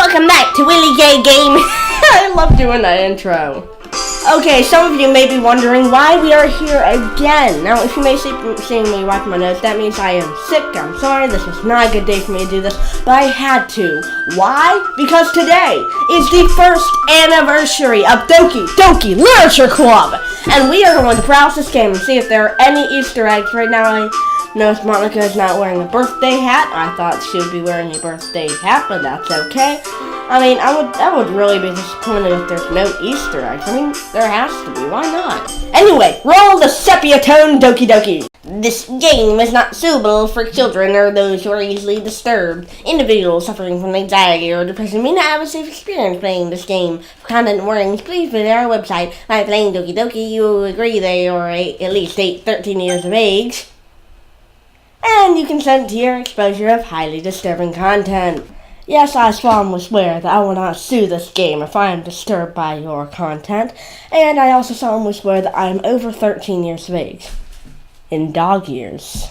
welcome back to Willie J Game. I love doing that intro. Okay, some of you may be wondering why we are here again. Now, if you may see me wipe my nose, that means I am sick. I'm sorry, this was not a good day for me to do this, but I had to. Why? Because today is the first anniversary of Doki Doki Literature Club, and we are going to browse this game and see if there are any Easter eggs. Right now, I notice Monika is not wearing a birthday hat. I thought she would be wearing a birthday hat, but that's okay. I mean, I would really be disappointed if there's no Easter eggs. I mean, there has to be. Why not? Anyway, roll the sepia tone Doki Doki. This game is not suitable for children or those who are easily disturbed. Individuals suffering from anxiety or depression may not have a safe experience playing this game. For content warnings, please visit our website. By playing Doki Doki, you will agree they are at least 13 years of age. And you consent to your exposure of highly disturbing content. Yes, I solemnly swear that I will not sue this game if I am disturbed by your content, and I also solemnly swear that I am over 13 years of age. In dog years.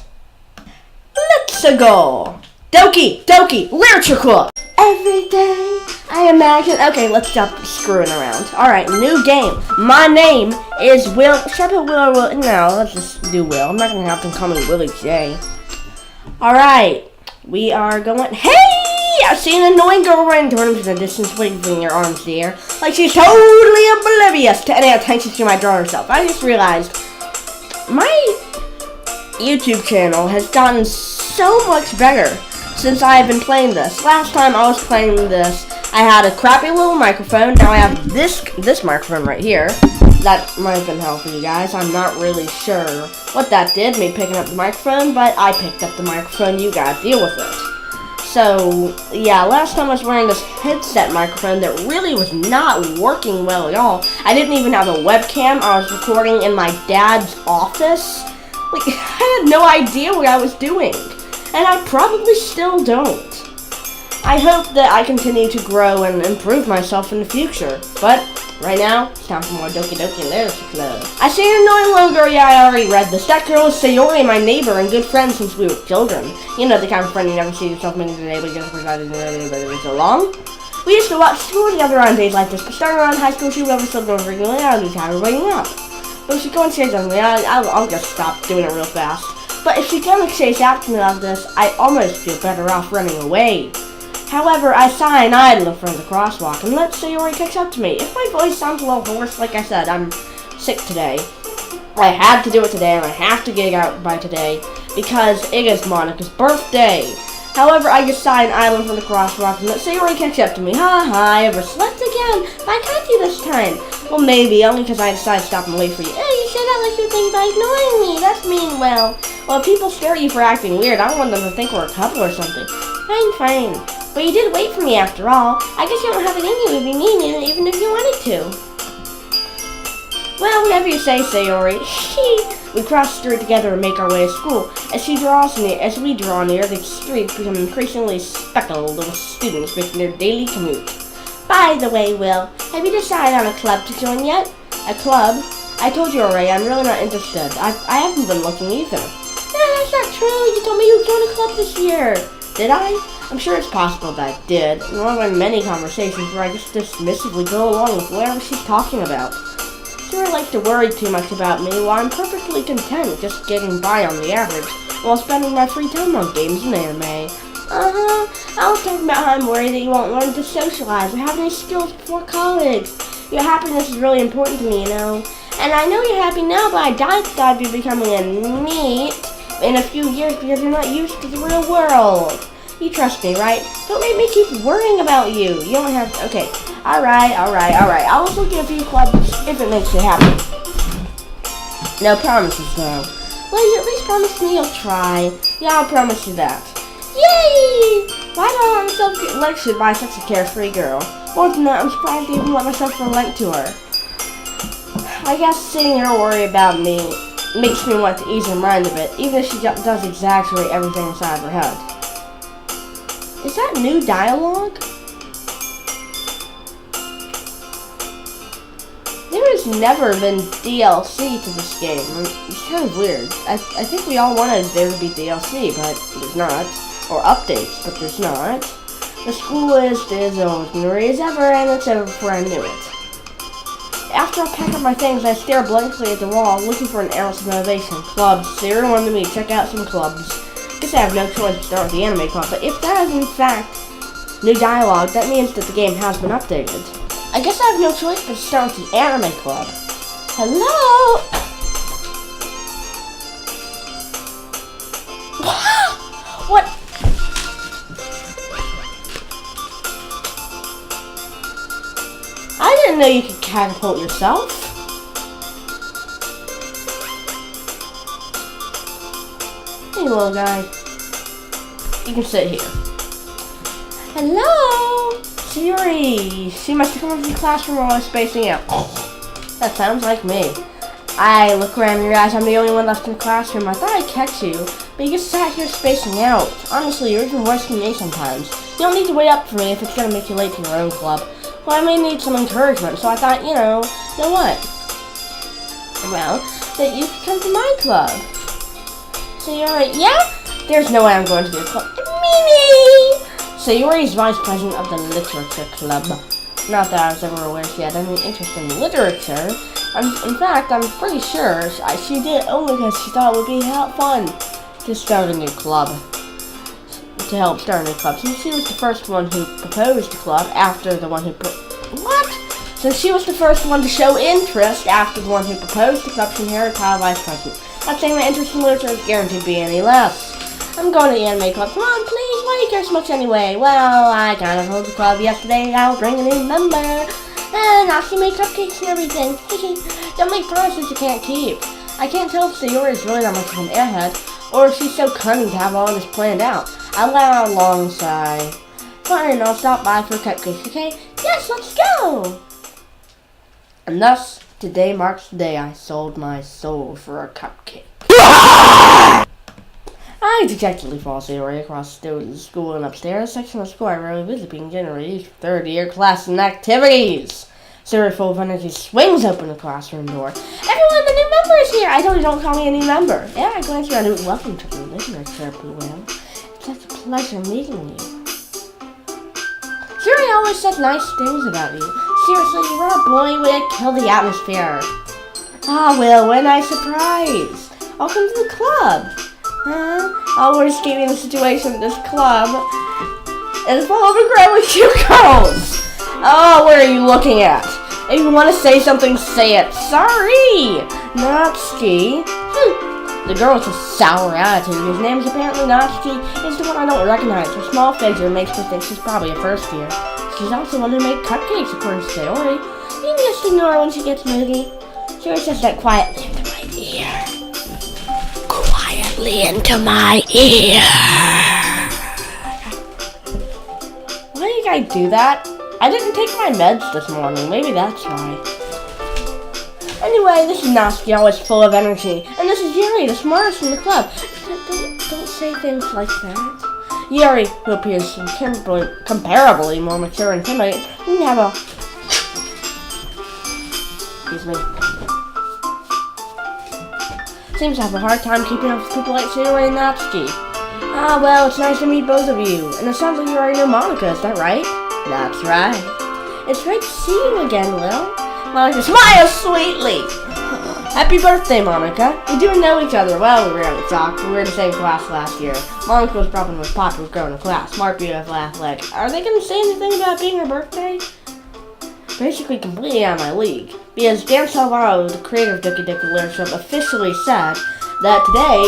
Let's go! Doki Doki Literature Club! Every day I imagine... Okay, let's stop screwing around. Alright, new game. My name is Will... Should I put Will or Will? No, let's just do Will. I'm not going to have them call me Willie J. Alright, we are going... Hey! I see an annoying girl running toward him from the distance, waving her arms in the air, like she's totally oblivious to any attention she might draw herself. I just realized my YouTube channel has gotten so much better since I have been playing this. Last time I was playing this, I had a crappy little microphone. Now I have this microphone right here. That might have been helpful, you guys. I'm not really sure what that did, me picking up the microphone, but I picked up the microphone. You gotta deal with it. So, yeah, last time I was wearing this headset microphone that really was not working well at all. I didn't even have a webcam. I was recording in my dad's office. Like, I had no idea what I was doing. And I probably still don't. I hope that I continue to grow and improve myself in the future. But right now, it's time for more Doki Doki Literature Club. I see an annoying little girl. Yeah, I already read this. That girl is Sayori, my neighbor and good friend since we were children. You know, the kind of friend you never see yourself meeting today, but just presided in so long. We used to watch school together on days like this, but starting around high school, she would never still go regularly. I lose tired of waking up. But if she go and say something, I'll just stop doing it real fast. But if she comes and chase after me like this, I almost feel better off running away. However, I sigh and idle in front of the crosswalk, and let's say Sayori kicks up to me. If my voice sounds a little hoarse, like I said, I'm sick today. I had to do it today, and I have to gig out by today, because it is Monika's birthday. However, I just sigh and idle in front of the crosswalk, and let's say Sayori kicks up to me. Ha ha, I overslept again, but I can't do this time. Well, maybe, only because I decided to stop and wait for you. Hey, you said that like you think by ignoring me. That's mean. Well, if people stare at you for acting weird, I don't want them to think we're a couple or something. Fine. But you did wait for me after all. I guess you don't have it in you to be mean, even if you wanted to. Well, whatever you say, Sayori. We cross the street together and make our way to school. As we draw near, the streets become increasingly speckled with students making their daily commute. By the way, Will, have you decided on a club to join yet? A club? I told you already, I'm really not interested. I haven't been looking either. No, that's not true. You told me you'd join a club this year. Did I? I'm sure it's possible that I did. There have been many conversations where I just dismissively go along with whatever she's talking about. She really likes to worry too much about me, while I'm perfectly content just getting by on the average, while spending my free time on games and anime. I was talking about how I'm worried that you won't learn to socialize or have any skills before college. Your happiness is really important to me, you know. And I know you're happy now, but I doubt that I'd be becoming a NEET in a few years because you're not used to the real world. You trust me, right? Don't make me keep worrying about you. You don't have to... Okay. Alright. I'll just look at a few clubs if it makes you happy. No promises, though. Well, you at least promise me you'll try. Yeah, I'll promise you that. Yay! Why do I let myself get lectured by such a carefree girl? More than that, I'm surprised to even let myself relent to her. I guess sitting here worrying about me makes me want to ease her mind a bit, even if she does exaggerate everything inside her head. Is that new dialogue? There has never been DLC to this game. It's kind of weird. I think we all wanted there to be DLC, but there's not. Or updates, but there's not. The school is as ordinary as ever, and it's over before I knew it. After I pack up my things, I stare blankly at the wall, looking for an ounce of motivation. Clubs. Zero one to me. Check out some clubs. Guess I have no choice to start with the anime club, but if that is in fact new dialogue, that means that the game has been updated. I guess I have no choice but to start with the anime club. Hello? What? I didn't know you could catapult yourself. Hey, little guy. You can sit here. Hello? Siri. She must have come into the classroom while I was spacing out. That sounds like me. I look around and realize I'm the only one left in the classroom. I thought I'd catch you, but you just sat here spacing out. Honestly, you're even worse than me sometimes. You don't need to wait up for me if it's gonna make you late to your own club. Well, I may need some encouragement, so I thought, you know what? Well, that you could come to my club. So you're like, yeah? There's no way I'm going to your club. Mimi! Sayori's vice president of the literature club. Not that I was ever aware she had any interest in literature. In fact, I'm pretty sure she did only because she thought it would be fun to start a new club. To help start a new club. Since she was the first one who proposed the club after the one who Since she was the first one to show interest after the one who proposed the club, she inherited title vice president. Not saying my interest in literature is guaranteed to be any less. I'm going to the anime club. Come on, please. Why do you care so much anyway? Well, I kind of told the club yesterday I'll bring a new member. And I'll see make cupcakes and everything. Don't make promises you can't keep. I can't tell if Sayori is really that much of an airhead, or if she's so cunning to have all this planned out. I let out a long sigh. Fine, I'll stop by for cupcakes, okay? Yes, let's go! And thus, today marks the day I sold my soul for a cupcake. I dejectedly fall Sayori across the school and upstairs. Section of the school I rarely visit, being generally used for third-year classes and activities. Sayori, full of energy, swings open the classroom door. Everyone, the new member is here! I told you don't call me a new member. Yeah, I glanced around and welcome to the literature, Bluewell. It's such a pleasure meeting you. Sayori always said nice things about you. Seriously, you are a boy would kill the atmosphere. Ah, well, what a nice surprise. Welcome to the club. I'll worst case in the situation, this club is full of incredibly cute girls. Oh, what are you looking at? If you want to say something, say it. Sorry, Natsuki. The girl with a sour attitude, whose name is apparently Natsuki, is the one I don't recognize. Her small figure makes her think she's probably a first year. She's also the one who made cupcakes, according to Sayori. You can just ignore her when she gets moody. Sayori says that quietly into my ear. Quietly into my ear. Why do you guys do that? I didn't take my meds this morning. Maybe that's why. Anyway, this is Natsuki, always full of energy. And this is Yuri, the smartest in the club. Don't say things like that. Yuri, who appears comparably more mature and timid, didn't have a... Excuse me. Seems to have a hard time keeping up with people like Sayori and Natsuki. Ah, well, it's nice to meet both of you. And it sounds like you already know Monika, is that right? That's right. It's great to see you again, Lil. Monika smiles sweetly. Happy birthday, Monika. We do know each other well. We rarely talk. We were in the same class last year. Monika was probably the most popular girl in the class. Smart, beautiful, athletic. Are they going to say anything about being her birthday? Basically completely out of my league. Because Dan Salvaro, the creator of Doki Doki Easter Eggs, officially said that today,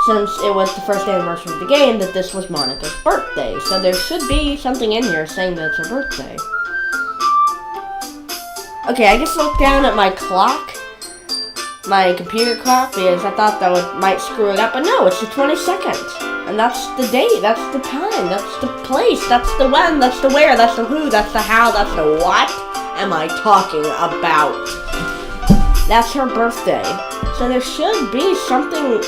since it was the first anniversary of the game, that this was Monika's birthday. So there should be something in here saying that it's her birthday. Okay, I just looked down at my clock, my computer clock, because I thought that might screw it up, but no, it's the 22nd. And that's the date, that's the time, that's the place, that's the when, that's the where, that's the who, that's the how, that's the what am I talking about? That's her birthday. So there should be something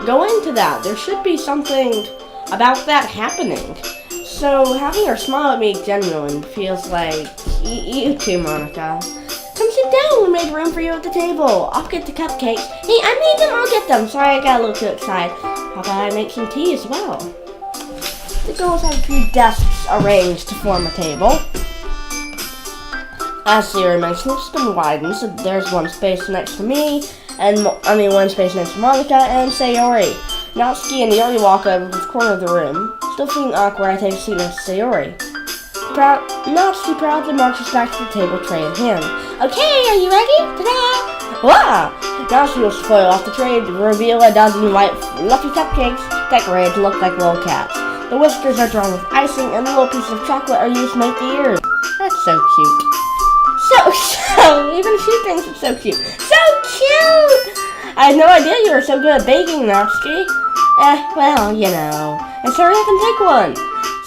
going to that. There should be something about that happening. So having her smile at me genuine feels like, you too, Monika. Come sit down, we made room for you at the table. I'll get the cupcakes. Hey, I made them, I'll get them. Sorry, I got a little too excited. How about I make some tea as well? The girls have a few desks arranged to form a table. As Sayori mentioned, it's been widened, so there's one space next to me, one space next to Monika and Sayori. Natsuki and Yuri walk over to the corner of the room. Still feeling awkward, I take a seat next to Sayori. Natsuki proudly marches back to the table, tray in hand. Okay, are you ready? Ta-da! Wow! Natsuki will spoil off the tray to reveal a dozen white fluffy cupcakes decorated to look like little cats. The whiskers are drawn with icing, and the little pieces of chocolate are used to make the ears. That's so cute. Even she thinks it's so cute. So cute! I had no idea you were so good at baking, Natsuki. Well, you know. And Sayori can take one.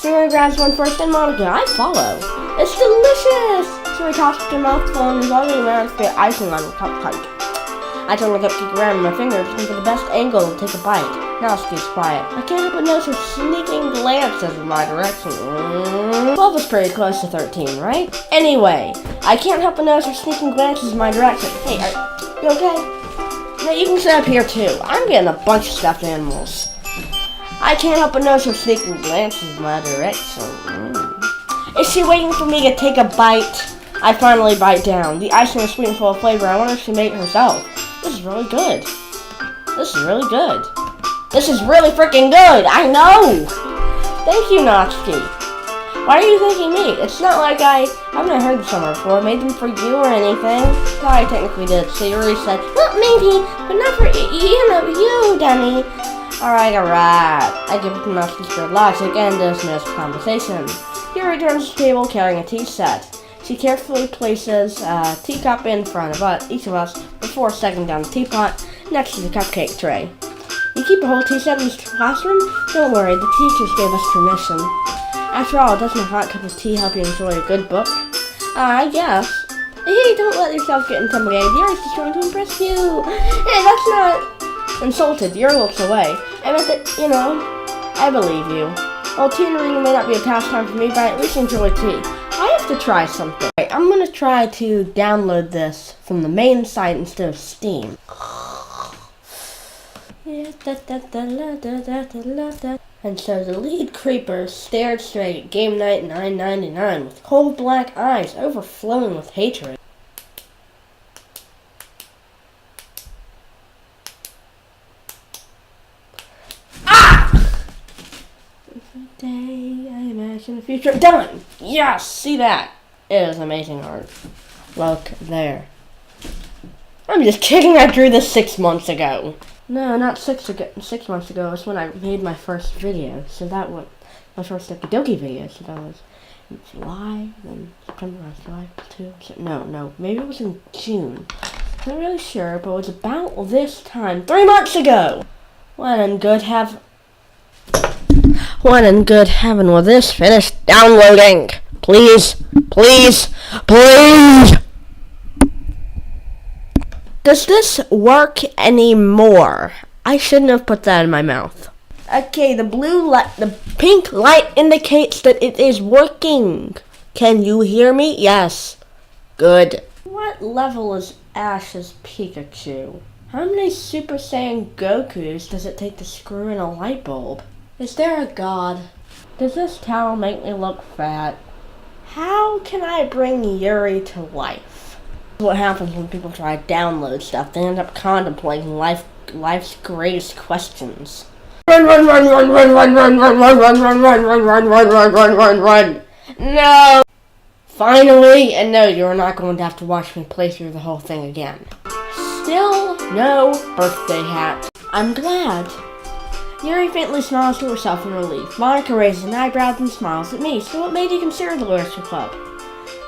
Sayori grabs one first, and Monika, I follow. It's delicious! Sayori tosses her mouthful and is already managed to get icing on the cupcake. I turn the cupcake around with my fingers, looking for the best angle to take a bite. Natsuki's quiet. I can't help but notice her sneaking glances in my direction. 12 is pretty close to 13, right? Anyway, I can't help but notice her sneaking glances in my direction. Hey, you okay? No, you can sit up here too. I'm getting a bunch of stuffed animals. I can't help but notice her sneaking glances in my direction. Is she waiting for me to take a bite? I finally bite down. The icing is sweet and full of flavor. I wonder if she made it herself. This is really good. This is really good. This is really freaking good! I know! Thank you, Natsuki. Why are you thanking me? It's not like I haven't heard the song before. Made them for you or anything. Well, I technically did. Sayori said, well, maybe, but not for you, Danny. Alright. I give it to Natsuki for logic and dismiss the conversation. Here returns to the table carrying a tea set. She carefully places a teacup in front of each of us before setting down the teapot next to the cupcake tray. You keep a whole tea set in this classroom? Don't worry, the teachers gave us permission. After all, doesn't a hot cup of tea help you enjoy a good book? I guess. Hey, don't let yourself get intimidated. Yuri's just trying to impress you. Hey, that's not insulted. Yuri looks away. I meant that, I believe you. Well, tutoring may not be a pastime for me, but I at least enjoy tea. I have to try something. Right, I'm going to try to download this from the main site instead of Steam. And so the lead creeper stared straight at Game Night 999 with cold black eyes overflowing with hatred. Ah! Every day I imagine the future. Done! Yes! See that? It is amazing art. Look there. I'm just kidding, I drew this 6 months ago. No, not 6 months ago. It's when I made my first video. So that was my first Doki Doki video. So that was in July, then September, July 2. No, maybe it was in June. I'm not really sure, but it was about this time 3 months ago. When in good heaven will this finish downloading? Please. Does this work anymore? I shouldn't have put that in my mouth. Okay, the pink light indicates that it is working. Can you hear me? Yes. Good. What level is Ash's Pikachu? How many Super Saiyan Gokus does it take to screw in a light bulb? Is there a god? Does this towel make me look fat? How can I bring Yuri to life? What happens when people try to download stuff? They end up contemplating life's greatest questions. Run! No! Finally! And no, you're not going to have to watch me play through the whole thing again. Still no birthday hat. I'm glad. Yuri faintly smiles to herself in relief. Monika raises an eyebrow and smiles at me. So what made you consider the Literature Club?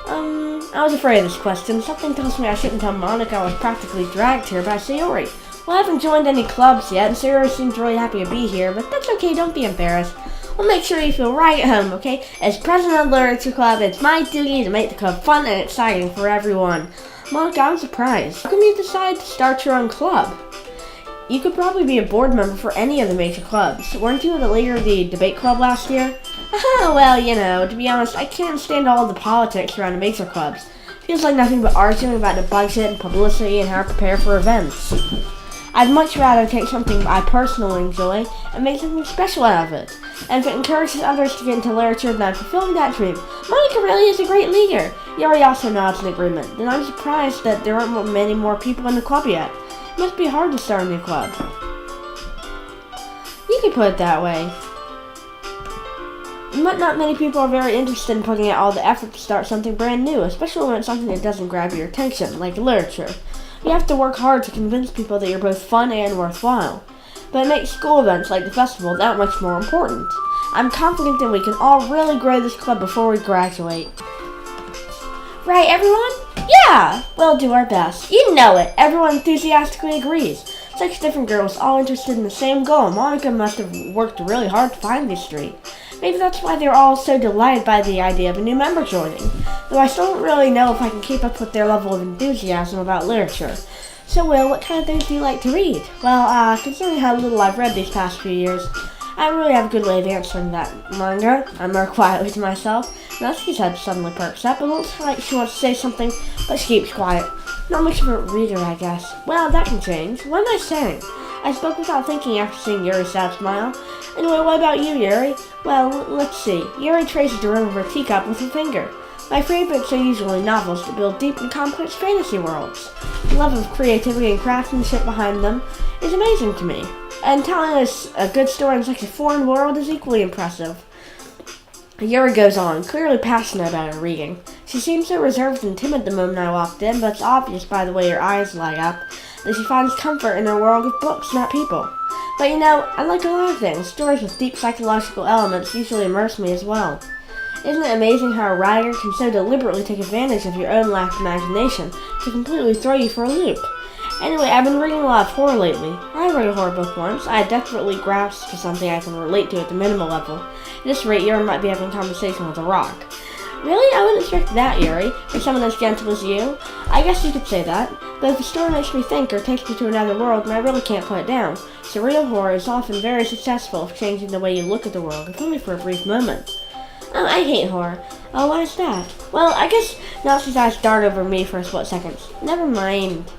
I was afraid of this question. Something tells me I shouldn't tell Monika I was practically dragged here by Sayori. Well, I haven't joined any clubs yet, and Sayori seems really happy to be here, but that's okay, don't be embarrassed. We'll make sure you feel right at home, okay? As president of the Literature Club, it's my duty to make the club fun and exciting for everyone. Monika, I'm surprised. How come you decided to start your own club? You could probably be a board member for any of the major clubs. Weren't you the leader of the debate club last year? Well, to be honest, I can't stand all the politics around the major clubs. Feels like nothing but arguing about the budget and publicity and how to prepare for events. I'd much rather take something I personally enjoy and make something special out of it. And if it encourages others to get into literature, then I'm fulfilling that dream. Monika really is a great leader. Yuri also nods in agreement. Then I'm surprised that there aren't many more people in the club yet. It must be hard to start a new club. You could put it that way. But not many people are very interested in putting out all the effort to start something brand new, especially when it's something that doesn't grab your attention, like literature. You have to work hard to convince people that you're both fun and worthwhile. But it makes school events like the festival that much more important. I'm confident that we can all really grow this club before we graduate. Right, everyone? Yeah! We'll do our best. You know it. Everyone enthusiastically agrees. 6 different girls all interested in the same goal. Monika must have worked really hard to find these 3. Maybe that's why they're all so delighted by the idea of a new member joining. Though I still don't really know if I can keep up with their level of enthusiasm about literature. So, Will, what kind of things do you like to read? Well, considering how little I've read these past few years, I don't really have a good way of answering that. Manga, I murmur quietly to myself. Natsuki's head suddenly perks up. It looks like she wants to say something, but she keeps quiet. Not much of a reader, I guess. Well, that can change. What am I saying? I spoke without thinking after seeing Yuri's sad smile. Anyway, what about you, Yuri? Well, let's see. Yuri traces the rim of her teacup with her finger. My favorites are usually novels that build deep and complex fantasy worlds. The level of creativity and craftsmanship behind them is amazing to me. And telling us a good story in such a foreign world is equally impressive. Yuri goes on, clearly passionate about her reading. She seemed so reserved and timid the moment I walked in, but it's obvious by the way her eyes light up that she finds comfort in her world of books, not people. But you know, I like a lot of things. Stories with deep psychological elements usually immerse me as well. Isn't it amazing how a writer can so deliberately take advantage of your own lack of imagination to completely throw you for a loop? Anyway, I've been reading a lot of horror lately. I read a horror book once. I had desperately grasped for something I can relate to at the minimal level. At this rate, Yuri might be having a conversation with a rock. Really? I wouldn't expect that, Yuri, for someone as gentle as you. I guess you could say that. But if a story makes me think or takes me to another world, then I really can't put it down. Surreal horror is often very successful at changing the way you look at the world, if only for a brief moment. Oh, I hate horror. Oh, why is that? Well, I guess Natsuki's eyes dart over me for a split second. Never mind.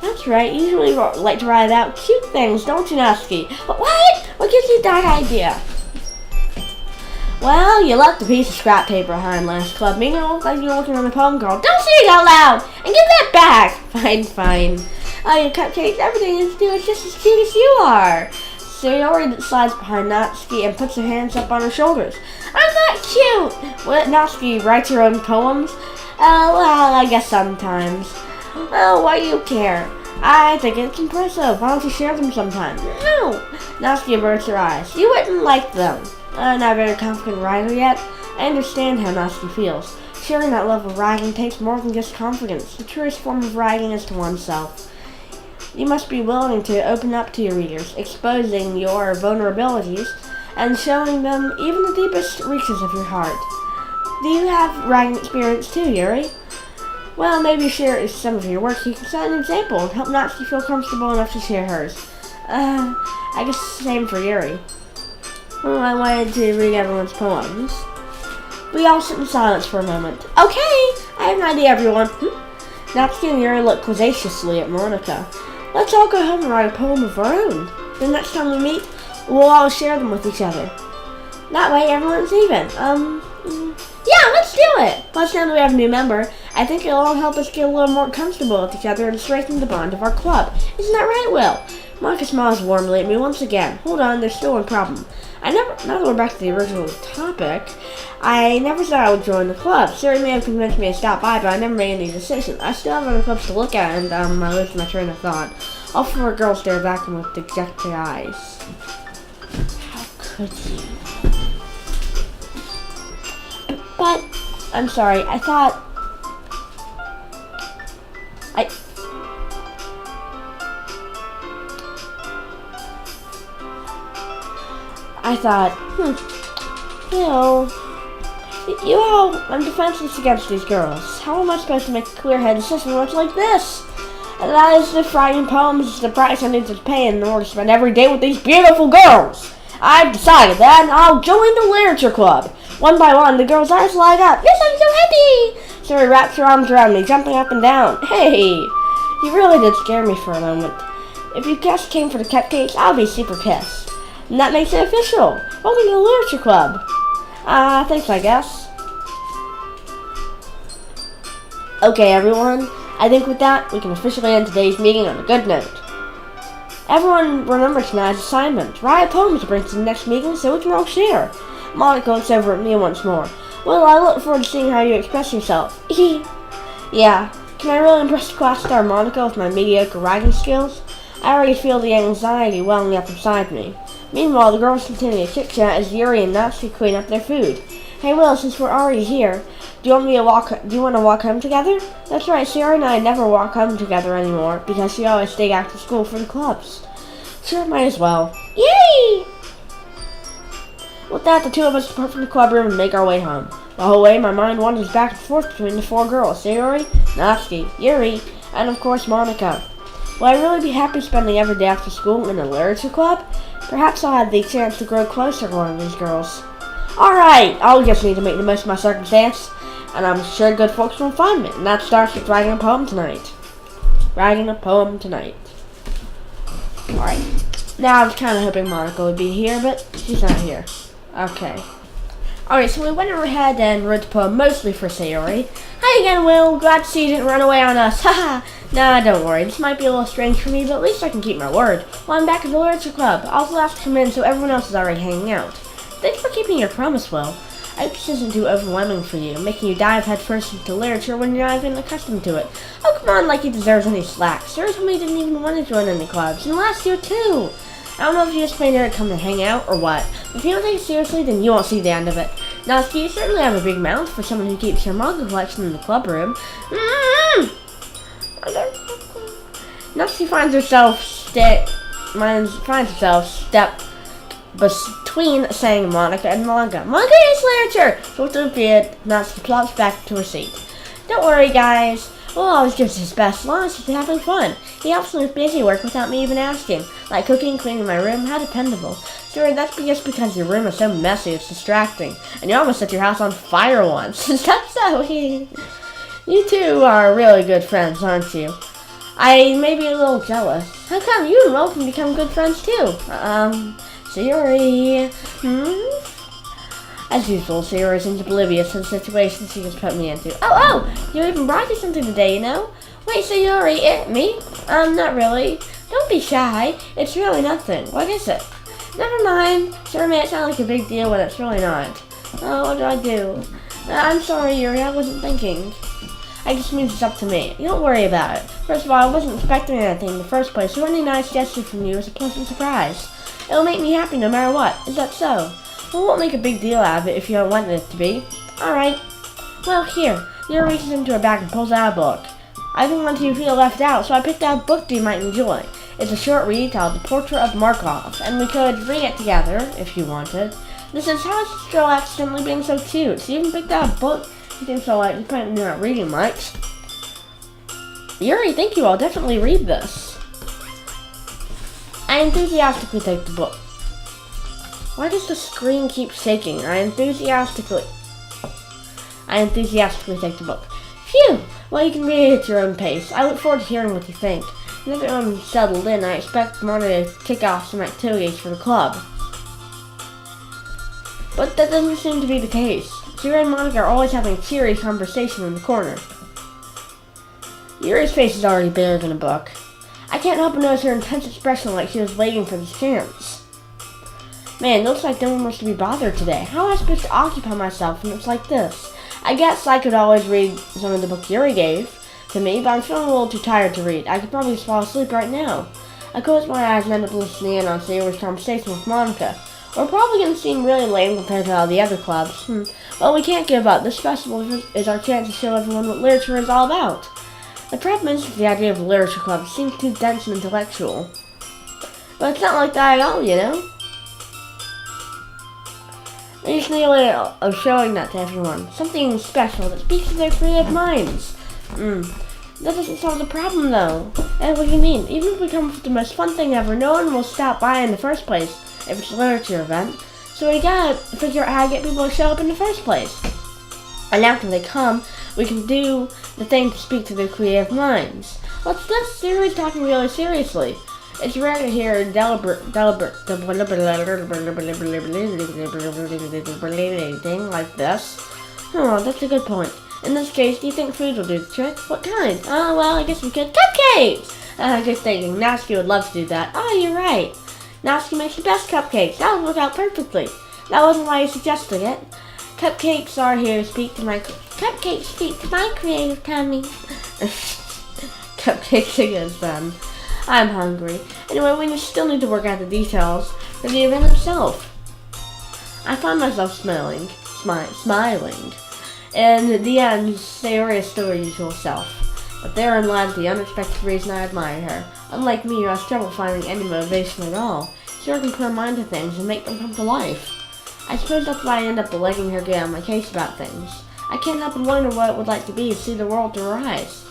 That's right, you usually like to write out cute things, don't you, Natsuki? But what? What gives you that idea? Well, you left a piece of scrap paper behind last club meeting. It looked like you were working on a poem, girl. Don't say it out loud! And give that back! Fine. Oh, your cupcakes, everything is doing just as cute as you are. Sayori slides behind Natsuki and puts her hands up on her shoulders. I'm not cute! What, Natsuki writes her own poems? Well, I guess sometimes. Well, why do you care? I think it's impressive. Why don't you share them sometime? No! Natsuki averts her eyes. You wouldn't like them. I'm not a very confident writer yet. I understand how Natsuki feels. Sharing that level of writing takes more than just confidence. The truest form of writing is to oneself. You must be willing to open up to your readers, exposing your vulnerabilities, and showing them even the deepest reaches of your heart. Do you have writing experience too, Yuri? Well, maybe share some of your work. You can set an example and help Natsuki feel comfortable enough to share hers. I guess the same for Yuri. Well, I wanted to read everyone's poems. We all sit in silence for a moment. Okay, I have an idea, everyone. Natsuki and Yuri look quizzaciously at Monika. Let's all go home and write a poem of our own. The next time we meet, we'll all share them with each other. That way, everyone's even. Yeah, let's do it! Plus, now that we have a new member, I think it'll all help us get a little more comfortable with each other and strengthen the bond of our club. Isn't that right, Will? Monika smiles warmly at me once again. Hold on, there's still one problem. Now that we're back to the original topic, I never said I would join the club. Siri may have convinced me to stop by, but I never made any decision. I still have other clubs to look at, and I lose my train of thought. All 4 girls stare back at me with dejected eyes. How could you? But, I'm sorry, I thought, you all, I'm defenseless against these girls. How am I supposed to make a clear-headed decision when it's like this? And that is if writing poems is the price I need to pay in order to spend every day with these beautiful girls. I've decided that, and I'll join the literature club. One by one, the girls' eyes light up. Yes, I'm so happy! Siri wraps her arms around me, jumping up and down. Hey, you really did scare me for a moment. If you guys came for the cupcakes, I'll be super pissed. And that makes it official. Welcome to the Literature Club. Thanks, I guess. Okay, everyone. I think with that, we can officially end today's meeting on a good note. Everyone remember tonight's assignment. Write a poem to bring to the next meeting so we can all share. Monika looks over at me once more. Well, I look forward to seeing how you express yourself. Yeah. Can I really impress the class star Monika with my mediocre writing skills? I already feel the anxiety welling up inside me. Meanwhile, the girls continue to chit-chat as Yuri and Natsuki clean up their food. Hey Will, since we're already here, do you want to walk home together? That's right, Sarah and I never walk home together anymore because she always stayed after school for the clubs. Sure, might as well. Yay! With that, the two of us depart from the club room and make our way home. The whole way, my mind wanders back and forth between the four girls, Sayori, Natsuki, Yuri, and of course Monika. Will I really be happy spending every day after school in a literature club? Perhaps I'll have the chance to grow closer to one of these girls. Alright, I'll just need to make the most of my circumstance, and I'm sure good folks will find me, and that starts with writing a poem tonight. Alright, now I was kind of hoping Monika would be here, but she's not here. Okay. Alright, so we went ahead and wrote the poem mostly for Sayori. Hi again, Will. Glad to see you didn't run away on us. Haha. Nah, don't worry. This might be a little strange for me, but at least I can keep my word. Well, I'm back at the Literature Club. I also have to come in so everyone else is already hanging out. Thanks for keeping your promise, Will. I hope this isn't too overwhelming for you, making you dive headfirst into literature when you're not even accustomed to it. Oh, come on, like he deserves any slack. Sarah told me he didn't even want to join any clubs, and last year, too. I don't know if you just planned here to come to hang out or what. If you don't take it seriously, then you won't see the end of it. Natsuki, you certainly have a big mouth for someone who keeps her manga collection in the club room. Natsuki finds herself stepped between saying Monika and manga. Manga is literature! So with the beard, Natsuki plops back to her seat. Don't worry, guys. Will always gives his best as long as he's having fun. He helps me with busy work without me even asking, like cooking, cleaning my room. How dependable. Sure, that's just because your room is so messy, it's distracting. And you almost set your house on fire once. Is that so? You two are really good friends, aren't you? I may be a little jealous. How come? You and Will can become good friends too. Sayori. As usual, Sayori seems oblivious to the situation she has put me into. Oh, you even brought me something today, you know? Wait, Sayori, me? Not really. Don't be shy. It's really nothing. What is it? Never mind. Sure may it sound like a big deal when it's really not. Oh, what do I do? I'm sorry, Yuri, I wasn't thinking. I just means it's up to me. You don't worry about it. First of all, I wasn't expecting anything in the first place, so any nice gesture from you is a pleasant surprise. It'll make me happy no matter what. Is that so? Well, we won't make a big deal out of it if you don't want it to be. Alright. Well, here. Yuri reaches into her bag and pulls out a book. I didn't want you to feel left out, so I picked out a book you might enjoy. It's a short read called The Portrait of Markov, and we could read it together, if you wanted. This is how is this girl accidentally being so cute? She even picked out a book you think so like you probably not reading much. Yuri, thank you, I'll definitely read this. I enthusiastically take the book. Why does the screen keep shaking? I enthusiastically take the book. Phew! Well, you can read it at your own pace. I look forward to hearing what you think. Now that I'm settled in, I expect Monika to kick off some activities for the club. But that doesn't seem to be the case. Yuri and Monika are always having a cheery conversation in the corner. Yuri's face is already bigger than a book. I can't help but notice her intense expression like she was waiting for this chance. Man, it looks like no one wants to be bothered today. How am I supposed to occupy myself when it's like this? I guess I could always read some of the book Yuri gave to me, but I'm feeling a little too tired to read. I could probably just fall asleep right now. I close my eyes and end up listening in on Sayori's conversation with Monika. We're probably going to seem really lame compared to all the other clubs. Well, we can't give up. This festival is our chance to show everyone what literature is all about. The problem is that the idea of a literature club seems too dense and intellectual. But it's not like that at all, you know? We just need a way of showing that to everyone. Something special that speaks to their creative minds. That doesn't solve the problem, though. And what do you mean? Even if we come up with the most fun thing ever, no one will stop by in the first place if it's a literature event. So we gotta figure out how to get people to show up in the first place. And after they come, we can do the thing to speak to their creative minds. What's this? Sayori's talking really seriously. It's rare to hear thing like this. Oh, that's a good point. In this case, do you think food will do the trick? What kind? Oh, well, I guess we could. Cupcakes! Good thinking. Natsuki would love to do that. Oh, you're right. Natsuki makes the best cupcakes. That would work out perfectly. That wasn't why you suggested it. Cupcakes are here to speak to my creative tummy. Cupcakes against them. I'm hungry. Anyway, we still need to work out the details for the event itself. I find myself smiling. In the end, Sayori is still her usual self. But therein lies the unexpected reason I admire her. Unlike me, who has trouble finding any motivation at all, Sayori can put her mind to things and make them come to life. I suppose that's why I end up letting her get on my case about things. I can't help but wonder what it would like to be to see the world through her eyes.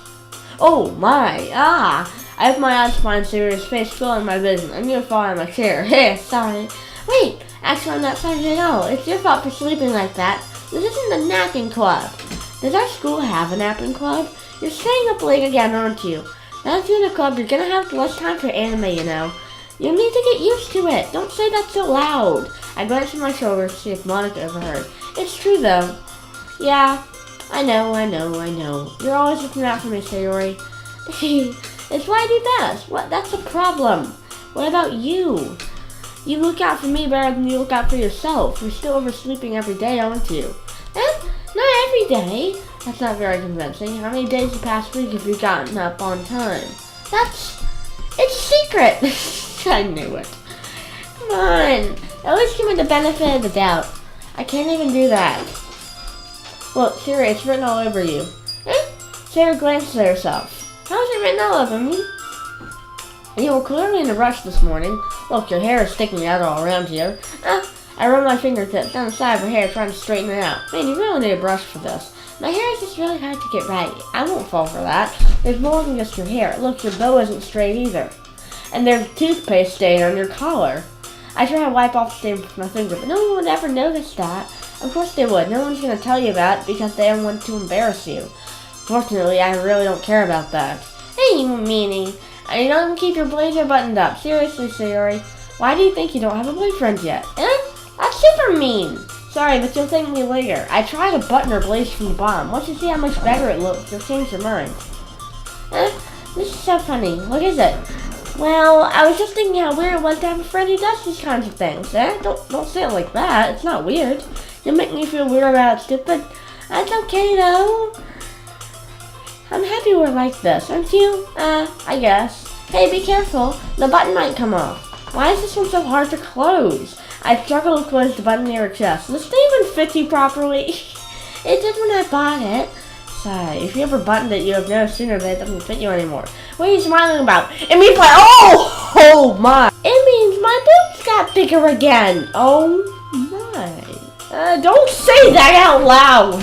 Oh my, I have my eyes to find Sayori's face filling my vision. I'm gonna fall out of my chair. Hey, sorry. Wait, actually I'm not sorry at all. It's your fault for sleeping like that. This isn't a napping club. Does our school have a napping club? You're staying up late again, aren't you? Now that you're in a club, you're gonna have less time for anime, you know. You need to get used to it. Don't say that so loud. I glanced at my shoulder to see if Monika overheard. It's true, though. Yeah, I know. You're always looking out for me, Sayori. It's why I do best. What? That's a problem. What about you? You look out for me better than you look out for yourself. You're still oversleeping every day, aren't you? Not every day. That's not very convincing. How many days the past week have you gotten up on time? It's secret. I knew it. Come on. Always give me the benefit of the doubt. I can't even do that. Well, Sayori, it's written all over you. Sayori glances at herself. How's it written all over me? You were clearly in a rush this morning. Look, your hair is sticking out all around here. I run my fingertips down the side of her hair trying to straighten it out. Man, you really need a brush for this. My hair is just really hard to get right. I won't fall for that. There's more than just your hair. Look, your bow isn't straight either. And there's a toothpaste stain on your collar. I try to wipe off the stain with my finger, but no one would ever notice that. Of course they would. No one's going to tell you about it because they don't want to embarrass you. Fortunately, I really don't care about that. Hey, you meanie. You don't keep your blazer buttoned up. Seriously, Sayori. Why do you think you don't have a boyfriend yet? That's super mean. Sorry, but you'll thank me later. I tried to button her blazer from the bottom. Once you see how much better it looks, you'll change your mind. This is so funny. What is it? Well, I was just thinking how weird it was to have a friend who does these kinds of things. Don't say it like that. It's not weird. You'll make me feel weird about it, stupid. That's okay, though. I'm happy we're like this, aren't you? I guess. Hey, be careful. The button might come off. Why is this one so hard to close? I struggled to close the button near her chest. Does this thing even fit you properly? It did when I bought it. Sorry, if you ever buttoned it, you have known sooner that it doesn't fit you anymore. What are you smiling about? It means oh my! It means my boobs got bigger again. Oh my! Don't say that out loud.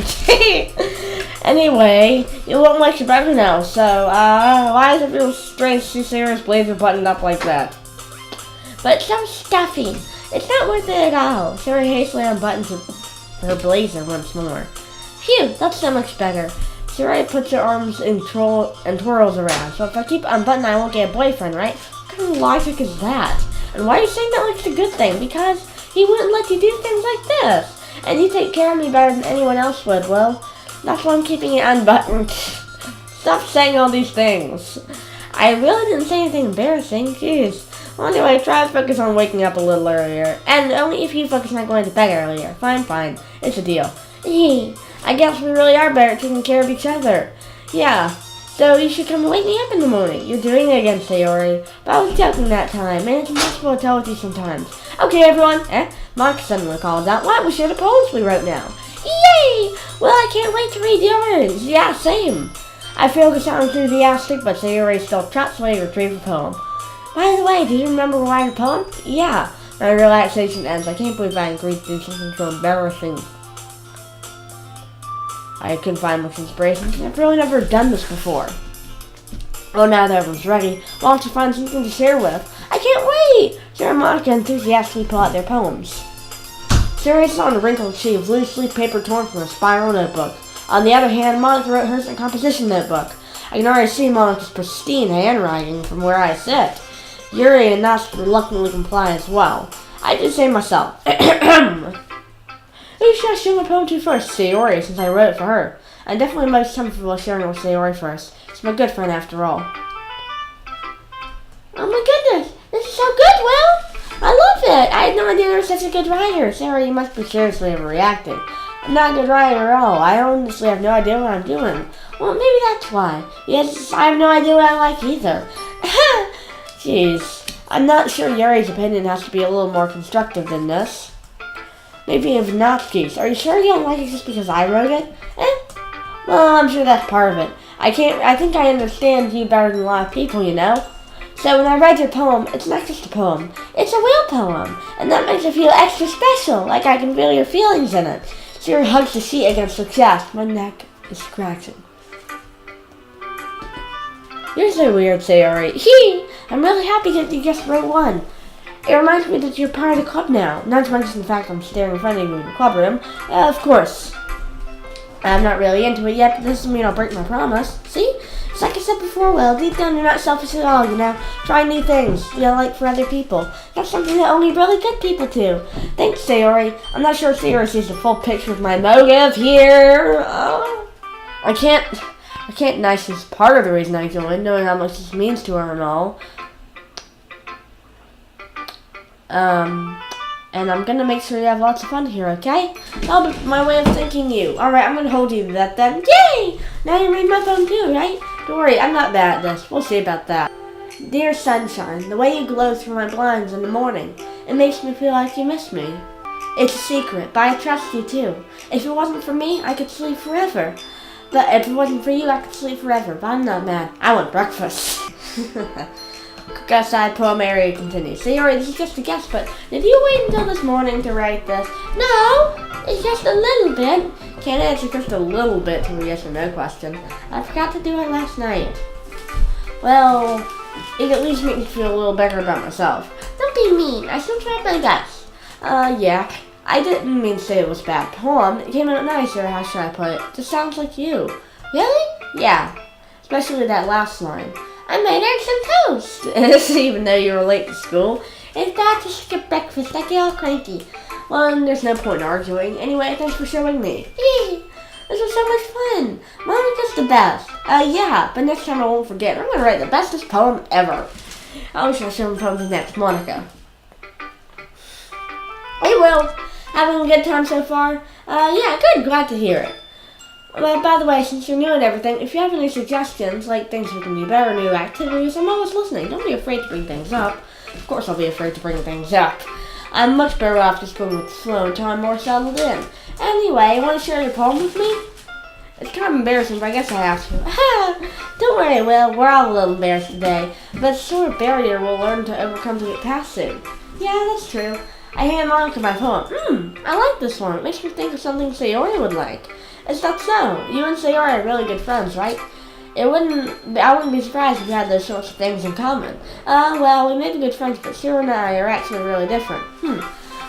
Anyway, you look much better now. So, why does it feel strange to see Sarah's blazer buttoned up like that? But it's so stuffy. It's not worth it at all. Sarah hastily unbuttons her blazer once more. Phew, that's so much better. Sarah puts her arms and twirls around. So if I keep unbuttoned, I won't get a boyfriend, right? What kind of logic is that? And why are you saying that like it's a good thing? Because he wouldn't let you do things like this. And you take care of me better than anyone else would, well, that's why I'm keeping it unbuttoned. Stop saying all these things. I really didn't say anything embarrassing, jeez. Well, anyway, try to focus on waking up a little earlier. And only if you focus on going to bed earlier. Fine. It's a deal. I guess we really are better at taking care of each other. Yeah, so you should come wake me up in the morning. You're doing it again, Sayori. But I was joking that time, and it's impossible to tell with you sometimes. Okay, everyone. Monika suddenly calls out, why don't we share the poems we wrote now? Yay! Well, I can't wait to read yours. Yeah, same. I feel to sound enthusiastic, but Sayori still trots away to retrieve the poem. By the way, do you remember writing a poem? Yeah. My relaxation ends. I can't believe I agreed to do something so embarrassing. I couldn't find much inspiration. I've really never done this before. Well, now that everyone's ready, why don't you find something to share with? I can't wait! Sarah and Monika enthusiastically pull out their poems. Sarah saw on a wrinkled sheet of loose-leaf paper torn from a spiral notebook. On the other hand, Monika wrote hers in a composition notebook. I can already see Monika's pristine handwriting from where I sit. Yuri and Nas reluctantly comply as well. I did say myself. Who should I show my poem to first? Sayori, since I wrote it for her. I'm definitely most comfortable sharing it with Sayori first. She's my good friend after all. Oh my goodness, this is so good, Will! I love it! I had no idea you were such a good writer. Sarah, you must be seriously overreacting. I'm not a good writer at all. I honestly have no idea what I'm doing. Well, maybe that's why. Yes, I have no idea what I like either. Jeez. I'm not sure Yuri's opinion has to be a little more constructive than this. Maybe Ivnatsky's. Are you sure you don't like it just because I wrote it? Well, I'm sure that's part of it. I think I understand you better than a lot of people, you know? So when I read your poem, it's not just a poem. It's a real poem. And that makes it feel extra special, like I can feel your feelings in it. Sayori hugs the sheet against her chest. My neck is scratching. You're so weird, Sayori. I'm really happy that you just wrote one. It reminds me that you're part of the club now. Not to mention the fact I'm staring in front of you in the club room. Of course. I'm not really into it yet, but this doesn't mean I'll break my promise. See? It's like I said before, Will. Deep down, you're not selfish at all, you know? Try new things, like for other people. That's something that only really good people do. Thanks, Sayori. I'm not sure Sayori sees the full picture of my motive here. I can't deny she's part of the reason I joined, knowing how much this means to her and all. And I'm gonna make sure you have lots of fun here, okay? That'll be my way of thanking you. Alright, I'm gonna hold you to that then. Yay! Now you read my poem too, right? Don't worry, I'm not bad at this. We'll see about that. Dear sunshine, the way you glow through my blinds in the morning, it makes me feel like you miss me. It's a secret, but I trust you too. If it wasn't for me, I could sleep forever. But if it wasn't for you, I could sleep forever. But I'm not mad. I want breakfast. Cook outside poem area continues. Sayori, this is just a guess, but did you wait until this morning to write this? No, it's just a little bit. Can't answer just a little bit to a yes or no question. I forgot to do it last night. Well, it at least makes me feel a little better about myself. Don't be mean. I still tried my best. Yeah. I didn't mean to say it was a bad poem. It came out nicer, how should I put it? Just sounds like you. Really? Yeah. Especially that last line. I made eggs and toast! Even though you were late to school. It's got to skip breakfast. I get all cranky. Well, there's no point in arguing. Anyway, thanks for showing me. This was so much fun. Monika's the best. Yeah, but next time I won't forget. I'm going to write the bestest poem ever. I wish I show my poems next, Monika. Hey, Will. Having a good time so far? Yeah, good. Glad to hear it. By the way, since you're new and everything, if you have any suggestions, like things we can do better, new activities, I'm always listening. Don't be afraid to bring things up. Of course I'll be afraid to bring things up. I'm much better off just going with the flow until I'm more settled in. Anyway, you want to share your poem with me? It's kind of embarrassing, but I guess I have to. Don't worry, Will. We're all a little embarrassed today. But it's a sort of barrier we'll learn to overcome to get past soon. Yeah, that's true. I hand Monika my poem. I like this one. It makes me think of something Sayori would like. Is that so? You and Sayori are really good friends, right? I wouldn't be surprised if you had those sorts of things in common. Well, we may be good friends, but Sayori and I are actually really different.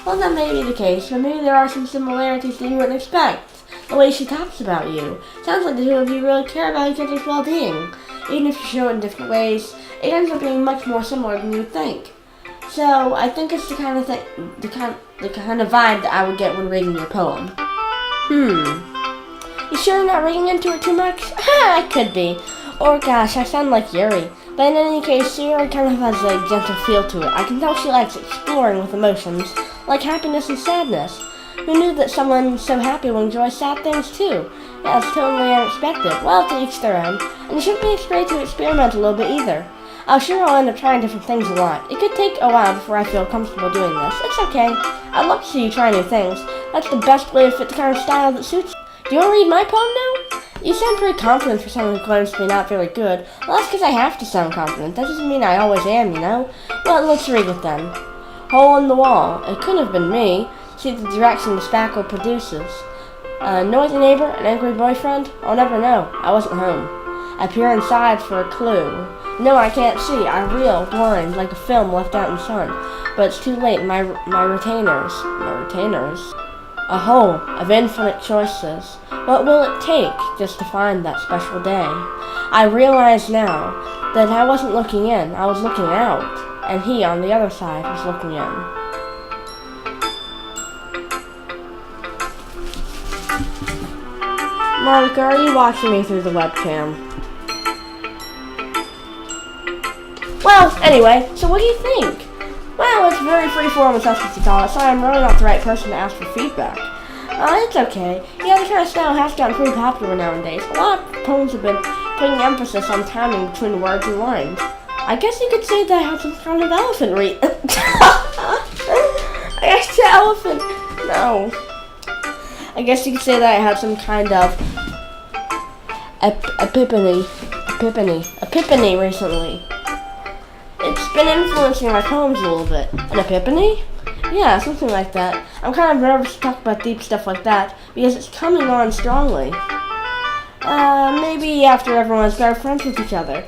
Well, that may be the case, but maybe there are some similarities that you wouldn't expect. The way she talks about you. Sounds like the two of you really care about each other's well-being. Even if you show it in different ways, it ends up being much more similar than you would think. So, I think it's the kind of vibe that I would get when reading your poem. You sure you're not reading into it too much? I could be. Or gosh, I sound like Yuri. But in any case, Sayori kind of has a gentle feel to it. I can tell she likes exploring with emotions, like happiness and sadness. Who knew that someone so happy would enjoy sad things too? Yeah, it's totally unexpected. Well, to each their own. And you shouldn't be afraid to experiment a little bit either. I'm sure I'll end up trying different things a lot. It could take a while before I feel comfortable doing this. It's okay. I'd love to see you try new things. That's the best way to fit the kind of style that suits you. Do you want to read my poem now? You sound pretty confident for someone who claims to be not very good. Well, that's because I have to sound confident. That doesn't mean I always am, you know? Well, let's read it then. Hole in the wall. It couldn't have been me. See the direction the spackle produces. A noisy neighbor? An angry boyfriend? I'll never know. I wasn't home. I peer inside for a clue. No, I can't see. I reel, blind, like a film left out in the sun. But it's too late. My retainers. A whole of infinite choices. What will it take just to find that special day? I realize now that I wasn't looking in. I was looking out. and he on the other side was looking in. Monika, are you watching me through the webcam? Well, anyway, so what do you think? Well, it's very freeform and such as you call it, so I'm really not the right person to ask for feedback. It's okay. Yeah, the kind of style has gotten pretty popular nowadays. A lot of poems have been putting emphasis on timing between words and lines. I guess you could say that I have some kind of elephant I guess the elephant. No. I guess you could say that I had some kind of epiphany recently. It's been influencing my poems a little bit. An epiphany? Yeah, something like that. I'm kind of nervous to talk about deep stuff like that because it's coming on strongly. Maybe after everyone's better friends with each other.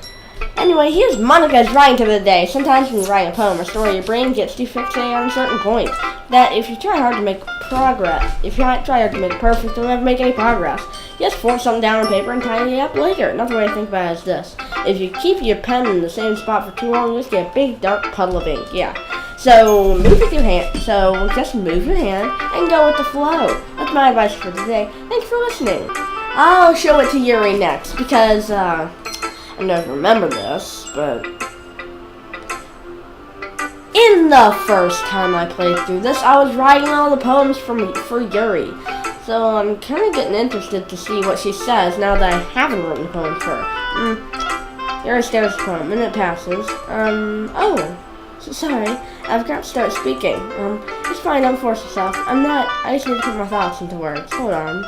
Anyway, here's Monika's writing of the day. Sometimes when you write a poem or story, your brain gets too fixated on a certain point that if you try hard to make progress, if you try hard to make it perfect, you'll never make any progress. You just force something down on paper and tidy it up later. Another way to think about it is this. If you keep your pen in the same spot for too long, you just get a big dark puddle of ink. Yeah. So move with your hand. So just move your hand and go with the flow. That's my advice for today. Thanks for listening. I'll show it to Yuri next because I don't remember this, but in the first time I played through this, I was writing all the poems for Yuri. So I'm kind of getting interested to see what she says now that I haven't written the poem for her. Yuri stares at the poem, and it passes. So sorry, I've got to start speaking. It's fine, don't force yourself. I just need to put my thoughts into words. Hold on.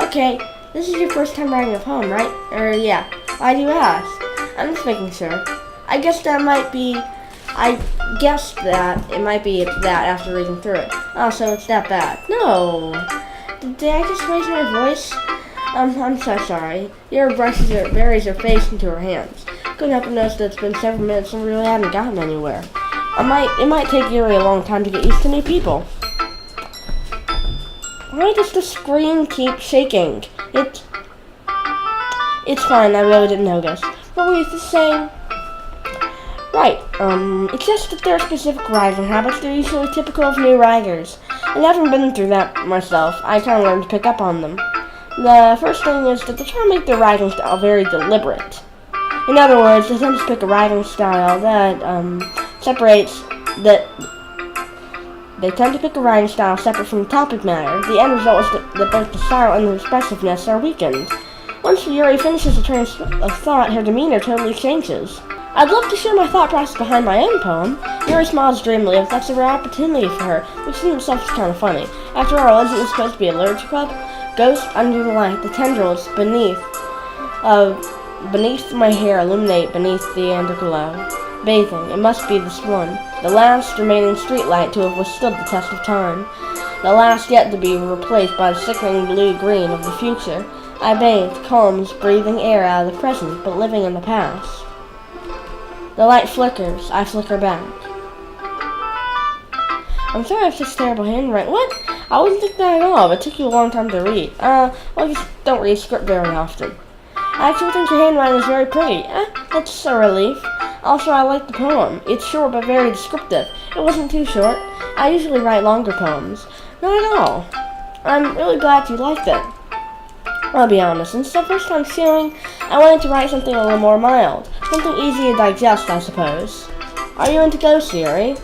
Okay, this is your first time writing a poem, right? Yeah. Why do you ask? I'm just making sure. I guess that it might be that after reading through it. Oh, so it's that bad. No. Did I just raise my voice? I'm so sorry. Yuri buries her face into her hands. Couldn't help but notice that it's been several minutes and we really haven't gotten anywhere. It might take Yuri a long time to get used to new people. Why does the screen keep shaking? It's fine, I really didn't notice. What were you saying? Right, it's just that there are specific writing habits that are usually typical of new writers. And having been through that myself, I kind of learned to pick up on them. The first thing is that they try to make their writing style very deliberate. In other words, they tend to pick a writing style that, They tend to pick a writing style separate from the topic matter. The end result is that both the style and the expressiveness are weakened. Once Yuri finishes a train of thought, her demeanor totally changes. I'd love to share my thought process behind my own poem. Yuri smiles dreamily, as that's a rare opportunity for her, which in itself is kind of funny. After all, isn't this supposed to be a literature club? Ghost under the light, the tendrils beneath my hair illuminate beneath the underglow. Bathing, it must be this one, the last remaining streetlight to have withstood the test of time. The last yet to be replaced by the sickening blue-green of the future. I bathed, calms, breathing air out of the present, but living in the past. The light flickers, I flicker back. I'm sorry I have such terrible handwriting. What? I wouldn't think that at all, but it took you a long time to read. Well, I just don't read script very often. I actually think your handwriting is very pretty. That's a relief. Also, I like the poem. It's short but very descriptive. It wasn't too short. I usually write longer poems. Not at all. I'm really glad you liked it. I'll be honest, since the first time sharing, I wanted to write something a little more mild. Something easy to digest, I suppose. Are you into ghosts, Yuri?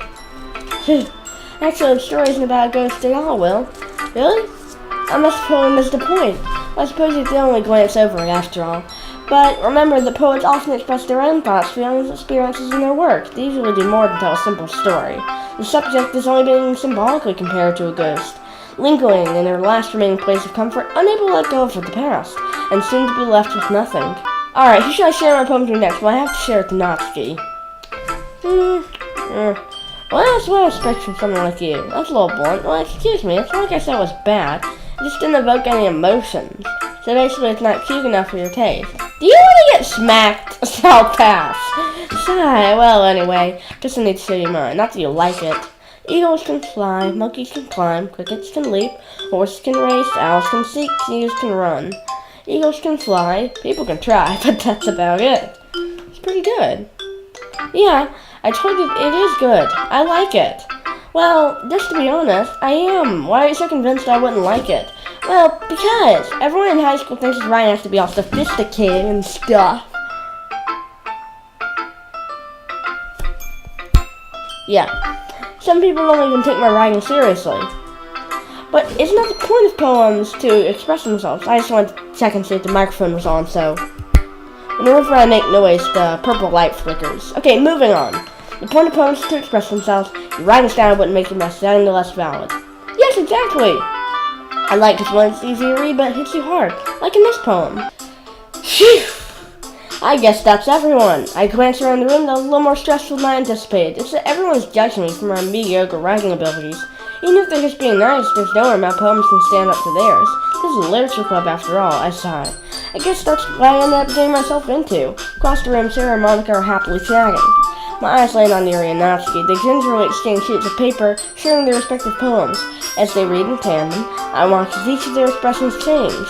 Actually, the story isn't about a ghost at all, Will. Really? I must have told him missed the point. I suppose you did only glance over it after all. But remember that poets often express their own thoughts, feelings, experiences in their work. They usually do more than tell a simple story. The subject is only being symbolically compared to a ghost, lingering in her last remaining place of comfort, unable to let go of the past, and soon to be left with nothing. Alright, who should I share my poem to next? Well, I have to share it to Natsuki. Well, that's what I expect from someone like you. That's a little blunt. Well, excuse me, it's not like I said it was bad. It just didn't evoke any emotions. So basically, it's not cute enough for your taste. Do you want to get smacked? I'll pass. Sigh. Well, anyway, just need to show you mine. Not that you like it. Eagles can fly, monkeys can climb, crickets can leap, horses can race, owls can seek, seals can run. Eagles can fly, people can try, but that's about it. It's pretty good. Yeah, I told you it is good. I like it. Well, just to be honest, I am. Why are you so convinced I wouldn't like it? Well, because everyone in high school thinks his writing has to be all sophisticated and stuff. Yeah. Some people don't even take my writing seriously. But isn't that the point of poems, to express themselves? I just wanted to check and see if the microphone was on, so... Whenever I make noise, the purple light flickers. Okay, moving on. The point of poems is to express themselves. Your writing style wouldn't make your message any the less valid. Yes, exactly! I like this one. It's easy to read, but it hits you hard. Like in this poem. Phew! I guess that's everyone. I glanced around the room, that was a little more stressful than I anticipated. It's that everyone's judging me for my mediocre writing abilities. Even if they're just being nice, there's nowhere my poems can stand up to theirs. This is a literature club after all, I sigh. I guess that's what I ended up getting myself into. Across the room, Sarah and Monika are happily chatting. My eyes land on Yuri and Natsuki. They gingerly exchange sheets of paper, sharing their respective poems. As they read in tandem, I watch as each of their expressions change.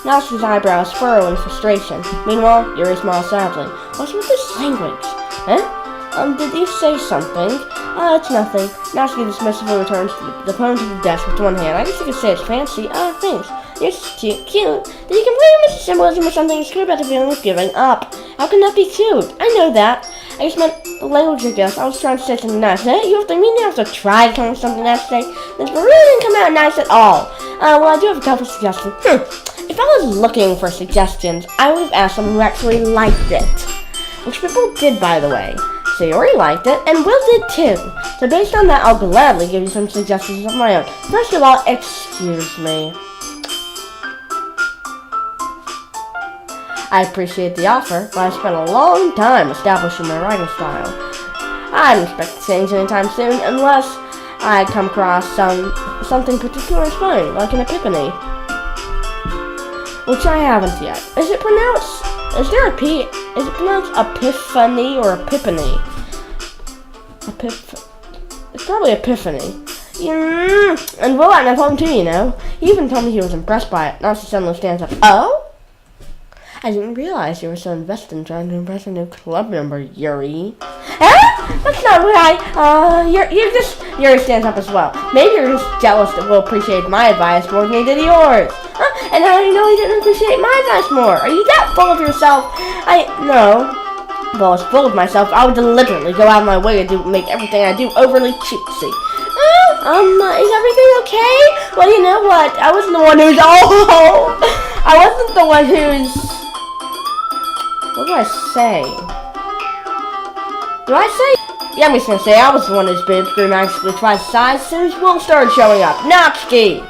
Natsuki's eyebrows furrow in frustration. Meanwhile, Yuri smiles sadly. What's with this language? Huh? Did you say something? It's nothing. Natsuki dismissively returns the poem to the desk with one hand. I guess you could say it's fancy. Thanks. You're cute. Did you completely miss the symbolism or something? It's clear about the feeling of giving up. How can that be cute? I know that. I just meant the language, I guess. I was trying to say something nice. You have to try to come up with something nice today. This really didn't come out nice at all. Well, I do have a couple suggestions. If I was looking for suggestions, I would have asked someone who actually liked it. Which people did, by the way. Sayori liked it, and Will did too. So based on that, I'll gladly give you some suggestions of my own. First of all, excuse me. I appreciate the offer, but I spent a long time establishing my writing style. I don't expect to change anytime soon, unless I come across something particularly inspiring, like an epiphany. Which I haven't yet. Is it pronounced epiphany or epiphany? It's probably epiphany. And Will liked my poem too, you know. He even told me he was impressed by it. Now she suddenly stands up. Oh? I didn't realize you were so invested in trying to impress a new club member, Yuri. That's not right. Yuri stands up as well. Maybe you're just jealous that Will appreciated my advice more than he did yours. And how do you know he didn't appreciate my advice more? Are you that full of yourself? No. If I was full of myself, I would deliberately go out of my way to make everything I do overly cutesy. Is everything okay? Well, you know what? I wasn't the one who's I wasn't the one who's... What do I say? Yeah, I'm just gonna say I was the one whose boobs grew magically twice the size as soon as Will started showing up. Natsuki!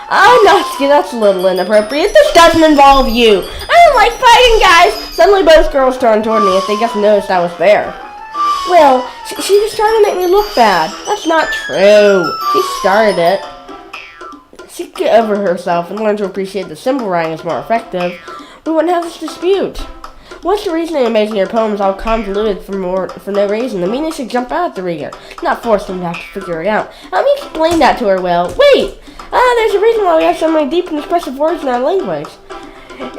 Natsuki, that's a little inappropriate. This doesn't involve you. I don't like fighting, guys. Suddenly both girls turned toward me as they just noticed I was there. Well, she was trying to make me look bad. That's not true. She started it. She could get over herself and learn to appreciate that symbol writing is more effective. We wouldn't have this dispute. What's the reasoning of making your poems all convoluted for no reason? The meaning should jump out at the reader, not force them to have to figure it out. Let me explain that to her, Will. Wait! There's a reason why we have so many deep and expressive words in our language.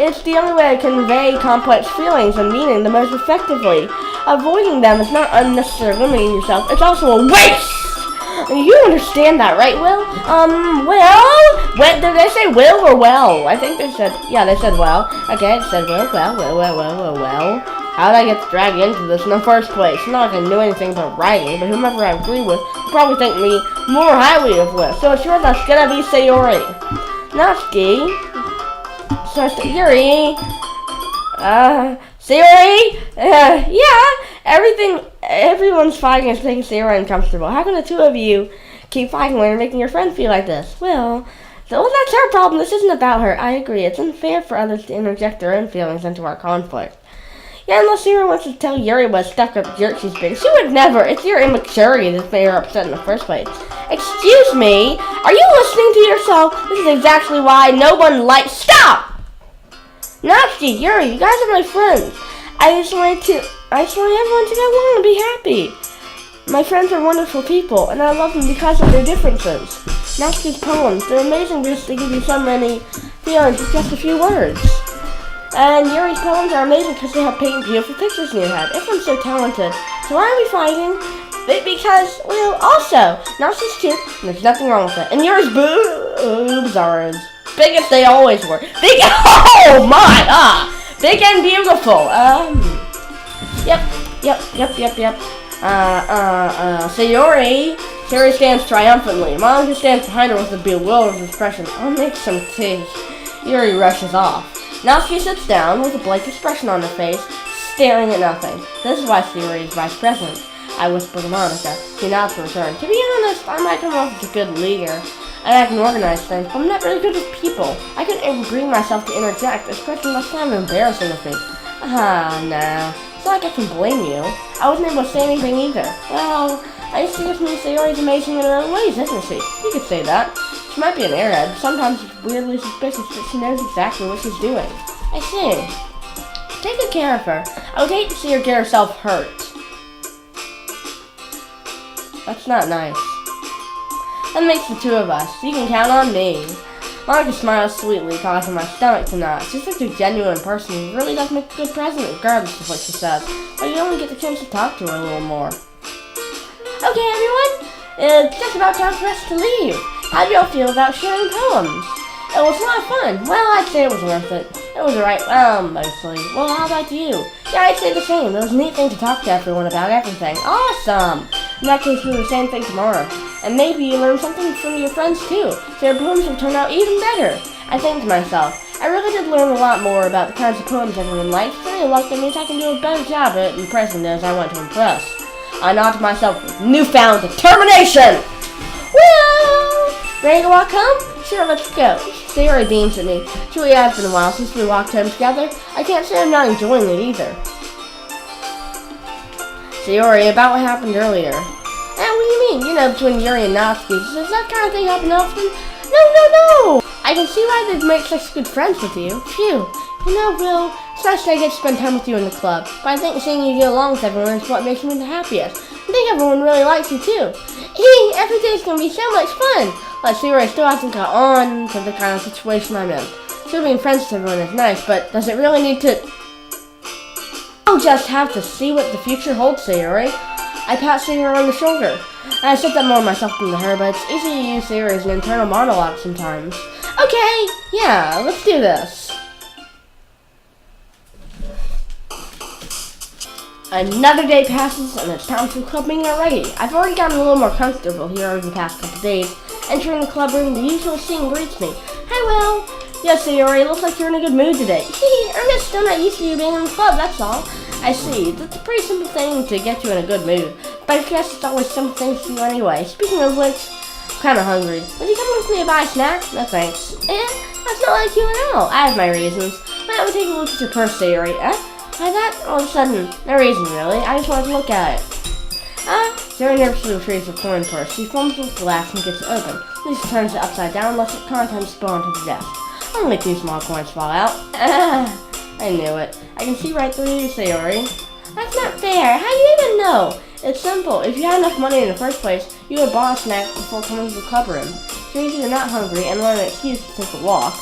It's the only way to convey complex feelings and meaning the most effectively. Avoiding them is not unnecessarily limiting yourself, it's also a waste! You understand that, right, Will? Did they say Will or well? I think they said, they said well. Okay, it said well. How did I get dragged into this in the first place? Not like I knew anything about writing, but whomever I agree with will probably think me more highly of Will. So it's yours, that's gonna be Sayori. Natsuki. So it's Yuri. Sayori? Everyone's fighting is making Sayori uncomfortable. How can the two of you keep fighting when you're making your friend feel like this? Well, that's her problem. This isn't about her. I agree. It's unfair for others to interject their own feelings into our conflict. Yeah, unless Sayori wants to tell Yuri what a stuck-up jerk she's been. She would never. It's your immaturity that made her upset in the first place. Excuse me? Are you listening to yourself? This is exactly why no one likes... Stop! Natsuki, Yuri, you guys are my friends. I just want everyone to get along and be happy. My friends are wonderful people, and I love them because of their differences. Natsuki's poems, they're amazing because they give you so many feelings with just a few words. And Yuri's poems are amazing because they help paint beautiful pictures in your head. Everyone's so talented. So why are we fighting? Because, well, also, Natsuki's cute, and there's nothing wrong with it. And yours boobs are as big as they always were. Big, oh my, big and beautiful. Yep. Sayori stands triumphantly. Monika stands behind her with a bewildered expression. I'll make some tea. Yuri rushes off. Natsuki sits down with a blank expression on her face, staring at nothing. This is why Sayori is vice president. I whisper to Monika. She nods in return. To be honest, I might come off as a good leader, and I can organize things, but I'm not really good with people. I couldn't even bring myself to interject, especially that's kind of embarrassing of me. Nah. It's not like I can blame you. I wasn't able to say anything either. Well, I used to just mean Sayori's amazing in her own ways, isn't she? You could say that. She might be an airhead, but sometimes it's weirdly suspicious that she knows exactly what she's doing. I see. Take good care of her. I would hate to see her get herself hurt. That's not nice. That makes the two of us. You can count on me. Monika smiles sweetly, causing my stomach to knot. She's such a genuine person who really does make a good president, regardless of what she says. But you only get the chance to talk to her a little more. Okay, everyone. It's just about time for us to leave. How do y'all feel about sharing poems? It was a lot of fun. Well, I'd say it was worth it. It was alright, mostly. Well, how about you? Yeah, I'd say the same. It was a neat thing to talk to everyone about everything. Awesome! In that case, we'll do the same thing tomorrow. And maybe you learn something from your friends too, so your poems will turn out even better. I think to myself, I really did learn a lot more about the kinds of poems everyone likes. With any luck, that means I can do a better job at impressing those I want to impress. I nod to myself with newfound determination! Well, ready to walk home? Sure, let's go. Sayori beams at me. Truly has been a while since we walked home together. I can't say I'm not enjoying it either. Sayori, about what happened earlier. What do you mean? You know, between Yuri and Natsuki. Does that kind of thing happen often? No! I can see why they'd make such good friends with you. Phew. You know, Will, it's nice that I get to spend time with you in the club. But I think seeing you get along with everyone is what makes me the happiest. I think everyone really likes you too. Every day's gonna be so much fun. Let's see where I still hasn't got on to the kind of situation I'm in. Sure, being friends with everyone is nice, but does it really need to... I'll just have to see what the future holds, Sayori. I pat Sayori on the shoulder. I said that more myself than to her, but it's easy to use Sayori as an internal monologue sometimes. Okay, yeah, let's do this. Another day passes, and it's time for club meeting already. I've already gotten a little more comfortable here over the past couple days. Entering the club room, the usual scene greets me. Hi, Will. Yes, Sayori, it looks like you're in a good mood today. I'm just still not used to you being in the club, that's all. I see. That's a pretty simple thing to get you in a good mood. But I guess it's always simple things to do anyway. Speaking of which, I'm kind of hungry. Would you come with me to buy a snack? No, thanks. That's not like you at all. I have my reasons. I would take a look at your purse, Sayori. Why that? All of a sudden, no reason really. I just wanted to look at it. Sayori nervously retrieves her coin purse. She fumbles with the latch and gets it open. Then she turns it upside down and lets its contents spill onto the desk. Only 2 small coins fall out. I knew it. I can see right through you, Sayori. That's not fair. How do you even know? It's simple. If you had enough money in the first place, you would have bought a snack before coming to the club room. So you're either not hungry and want an excuse to take a walk,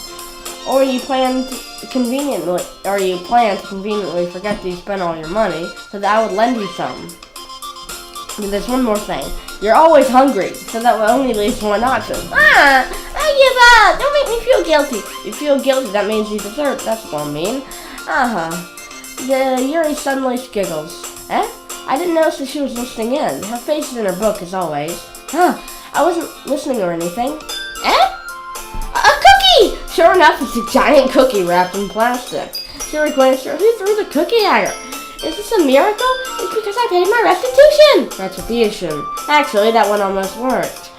or you plan to conveniently forget that you spent all your money, so that I would lend you some. But there's one more thing. You're always hungry, so that will only leave one option. I give up! Don't make me feel guilty. If you feel guilty, that means you deserve it. That's what I mean. The Yuri suddenly giggles. I didn't notice that she was listening in. Her face is in her book, as always. I wasn't listening or anything. A cookie! Sure enough, it's a giant cookie wrapped in plastic. Yuri glanced at her. Who threw the cookie at her? Is this a miracle? It's because I paid my restitution. Retribution. Actually, that one almost worked.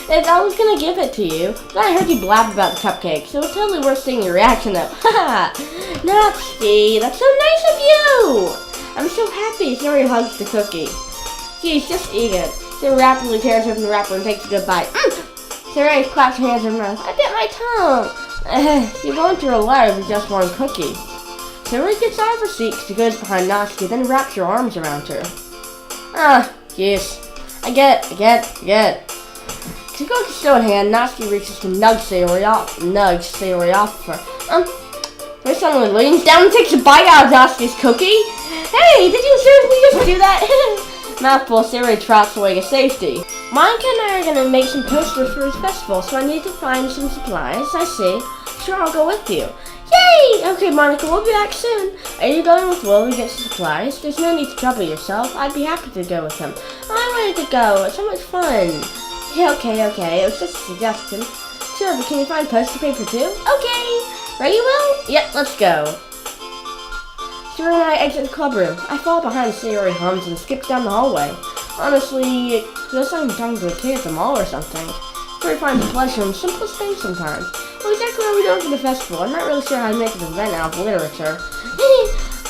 I was gonna give it to you, but I heard you blab about the cupcakes, so it was totally worth seeing your reaction though. Natsky, that's so nice of you! I'm so happy. Sayori hugs the cookie. Geez, just eat it. Sayori rapidly tears open the wrapper and takes a good bite. Sayori claps her hands in her mouth. I bit my tongue. You're going through a lot with just one cookie. Sayori gets out of her seat, she goes behind Natsuki, then wraps her arms around her. Yes. I get it. To go still in hand, Natsuki reaches to nudge Sayori off of her. Sayori suddenly leans down and takes a bite out of Natsuki's cookie. Hey, did you seriously just do that? Mouthful, Sayori trots away to safety. Monika and I are gonna make some posters for his festival, so I need to find some supplies. I see. Sure, I'll go with you. Yay! Okay, Monika, we'll be back soon. Are you going with Will to get some supplies? There's no need to trouble yourself. I'd be happy to go with him. I wanted to go. It's so much fun. Yeah, okay. It was just a suggestion. Sure, but can you find poster paper too? Okay. Ready, Will? Yep, let's go. Sayori and I exit the club room. I fall behind Sayori hums and skip down the hallway. Honestly, it feels like I'm talking to a kid at the mall or something. Sayori finds pleasure in the simplest things sometimes. Well, exactly where we go to the festival. I'm not really sure how to make an event out of literature.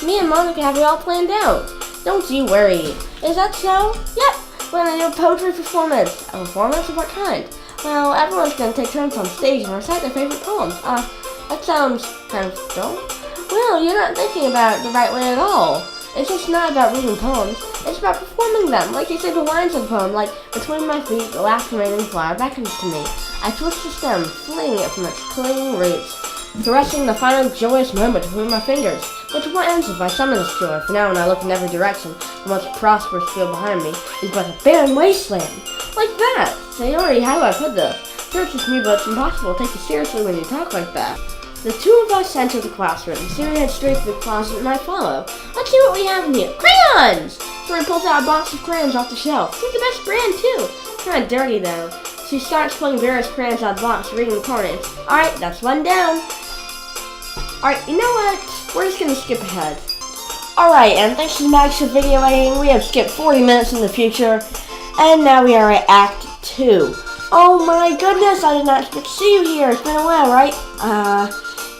Me and Monika have it all planned out. Don't you worry. Is that so? Yep. We're gonna do a poetry performance. A performance of what kind? Well, everyone's gonna take turns on stage and recite their favorite poems. That sounds kind of dull. Well, you're not thinking about it the right way at all. It's just not about reading poems. It's about performing them. Like you say the lines of the poem, like, between my feet, the last remaining flower beckons to me. I twist the stem, flinging it from its clinging roots, caressing the final joyous moment between my fingers. But to what ends if I summon this joy? For now, when I look in every direction, the most prosperous field behind me is but a barren wasteland. Like that. Sayori, how do I put this? Sure, it's me, but it's impossible to take you seriously when you talk like that. The two of us enter the classroom. Sayori heads straight to the closet and I follow. Let's see what we have in here. Crayons! Sayori pulls out a box of crayons off the shelf. She's the best brand, too. It's kind of dirty, though. She starts pulling various crayons out of the box, reading the coordinates. Alright, that's one down. Alright, you know what? We're just gonna skip ahead. Alright, and thanks to Max for video editing, we have skipped 40 minutes in the future. And now we are at Act 2. Oh my goodness, I did not expect to see you here. It's been a while, right?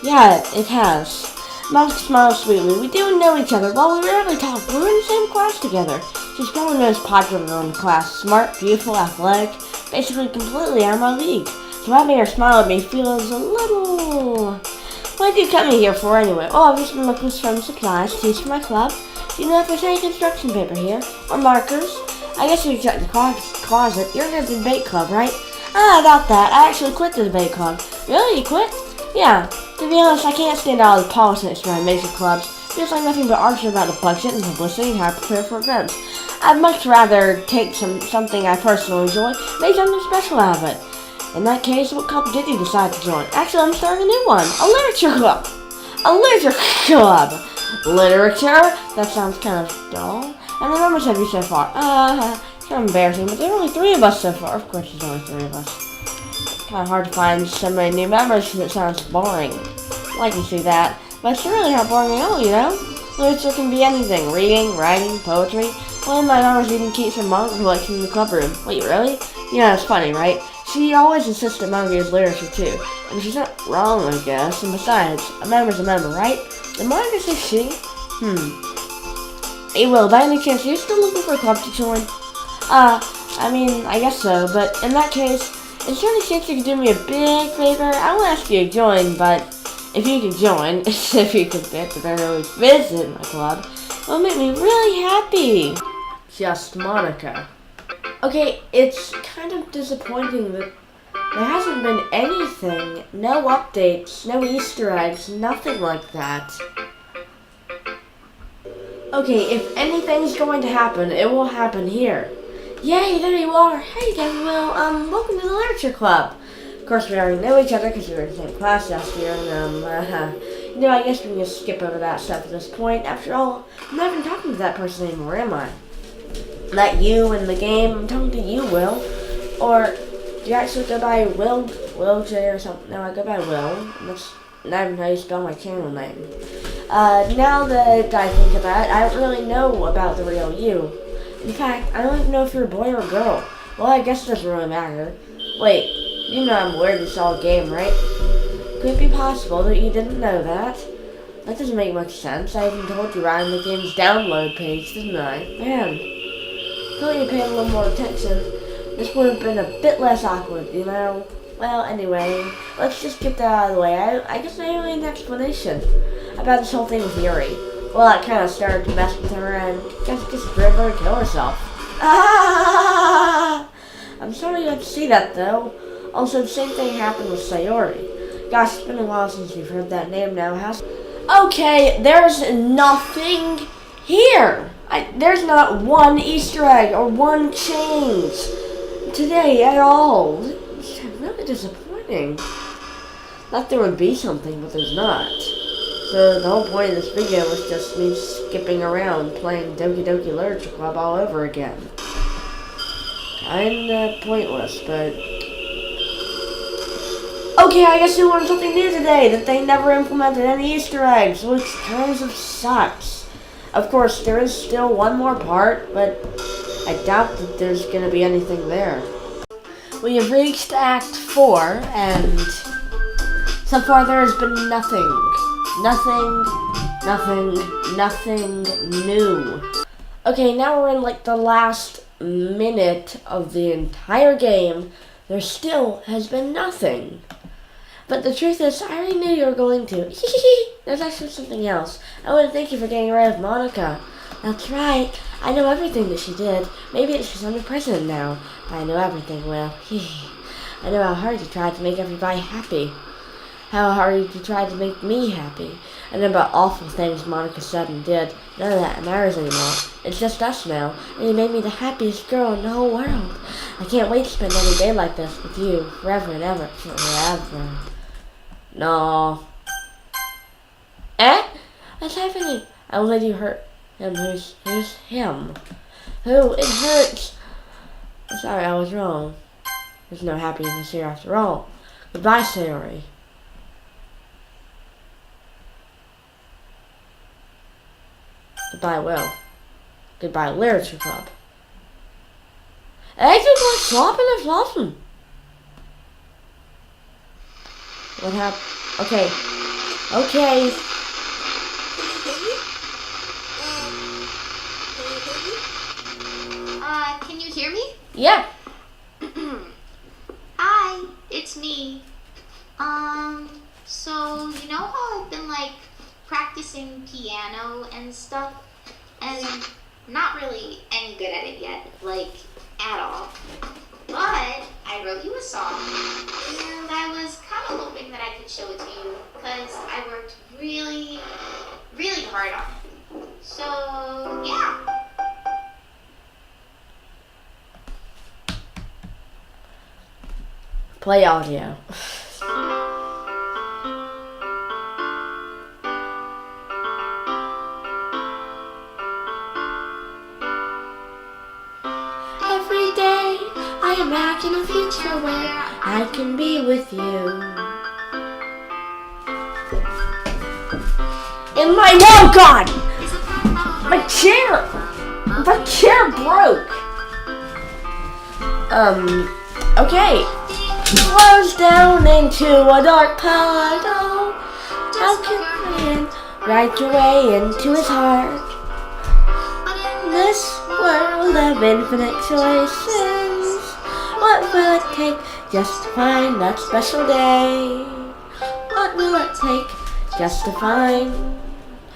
Yeah, it has. Monika smiles sweetly. We do know each other. Well, we rarely talk. We were in the same class together. She's probably the most popular in the class. Smart, beautiful, athletic, basically completely out of my league. So having her smile at me feels a little... What did you come here for anyway? Oh, I've just been looking for some supplies to teach for my club. Do you know if there's any construction paper here? Or markers? I guess you could check the closet. You're in the debate club, right? About that. I actually quit the debate club. Really? You quit? Yeah. To be honest, I can't stand all the politics around major clubs. Feels like nothing but arguing about the budget and publicity and how to prepare for events. I'd much rather take something I personally enjoy, make something special out of it. In that case, what club did you decide to join? Actually, I'm starting a new one. A literature club. A literature club. Literature? That sounds kind of dull. And the numbers have you so far? It's kind of embarrassing, but there are only 3 of us so far. Of course, there's only 3 of us. Kind of hard to find so many new members because it sounds boring. I can see that. But it's really not boring at all, you know? Literature can be anything. Reading, writing, poetry. One of my daughters even keeps her manga collection in the club room. Wait, really? Yeah, it's funny, right? She always insists that manga is literature too. And she's not wrong, I guess. And besides, a member's a member, right? The manga says she. Hey, Will, by any chance, are you still looking for a club to join? I mean, I guess so, but in that case, is there any chance you could do me a big favor? I won't ask you to join, but if you could join, if you could at the very least visit my club, it would make me really happy. Just Monika. Okay, it's kind of disappointing that there hasn't been anything, no updates, no Easter eggs, nothing like that. Okay, if anything's going to happen, it will happen here. Yay, there you are. Hey there, Will. Welcome to the Literature Club. Of course, we already know each other because we were in the same class last year, and, you know, I guess we can just skip over that stuff at this point. After all, I'm not even talking to that person anymore, am I? Not you in the game. I'm talking to you, Will. Or, do you actually go by Will J or something? No, I go by Will. And that's not even how you spell my channel name. Now that I think about it, I don't really know about the real you. In fact, I don't even know if you're a boy or a girl. Well, I guess it doesn't really matter. Wait, you know I'm aware this is all a game, right? Could it be possible that you didn't know that? That doesn't make much sense. I even told you right on the game's download page, didn't I? Man, couldn't you pay a little more attention? This would have been a bit less awkward, you know? Well, anyway, let's just get that out of the way. I guess I really need an explanation about this whole thing with Yuri. Well, I kind of started to mess with her and just drove her to kill herself. I'm sorry you had to see that, though. Also, the same thing happened with Sayori. Gosh, it's been a while since you've heard that name now, hasn't it? Okay, there's nothing Here! There's not one Easter egg or one change today at all. It's really disappointing. Thought there would be something, but there's not. So the whole point of this video was just me skipping around playing Doki Doki Literature Club all over again. Kinda pointless, but... Okay, I guess they learned something new today, that they never implemented any Easter eggs, which kind of sucks. Of course, there is still one more part, but I doubt that there's going to be anything there. We have reached Act 4, and so far there has been nothing new. Okay, now we're in like the last minute of the entire game. There still has been nothing. But the truth is, I already knew you were going to. There's actually something else. I want to thank you for getting rid of Monika. That's right. I know everything that she did. Maybe it's she's under prison now. But I know everything well. I know how hard you tried to make everybody happy. How hard you tried to make me happy. I know about awful things Monika said and did. None of that matters anymore. It's just us now. And you made me the happiest girl in the whole world. I can't wait to spend every day like this with you. Forever and ever. Forever. No. Eh? What's happening? I will let you hurt him. Who's him? Who? It hurts. I'm sorry, I was wrong. There's no happiness here after all. Goodbye, Sayori. Goodbye, Will. Goodbye, Literature Club. Eggs are flopping and flopping. What happened? Okay. Okay. Can you hear me? Yeah. Hi, it's me. So you know how I've been like practicing piano and stuff, and not really any good at it yet, like at all. But I wrote you a song, and I was kind of hoping that I could show it to you, because I worked really, really hard on it. So, yeah. Play audio. Every day I imagine a future where I can be with you. In my wall, God! My chair! My chair broke! Okay. Flows down into a dark puddle. How can I in right away into his heart? In this world of infinite choices, what will it take just to find that special day? What will it take just to find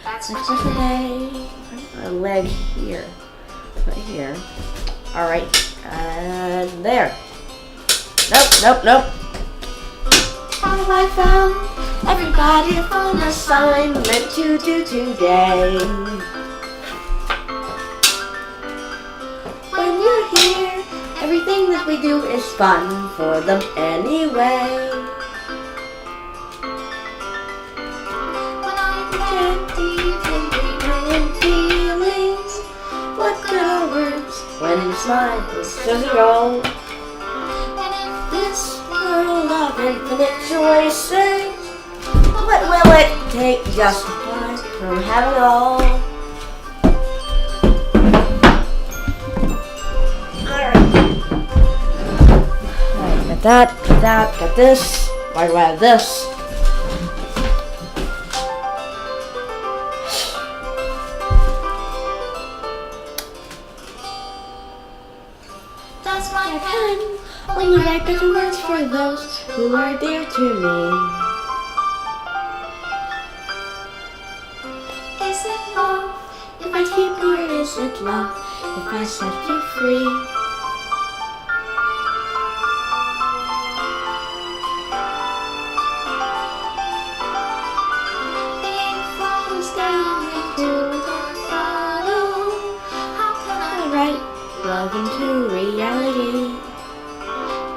that special day? My leg here. Right here. Alright. And there. Nope. Have I found everybody a fun assignment to do today? When you're here, everything that we do is fun for them anyway. When I'm deep in feelings, what good are words when you smile? It's just a roll. This world of infinite choices, what will it take just to find from having it all? Alright, got that, got this. Why do I have this? That's my pen. When you write better words for those who are dear to me. Is it love if I keep you, or is it love if I set you free? The ink flows down into the bottle. love into reality.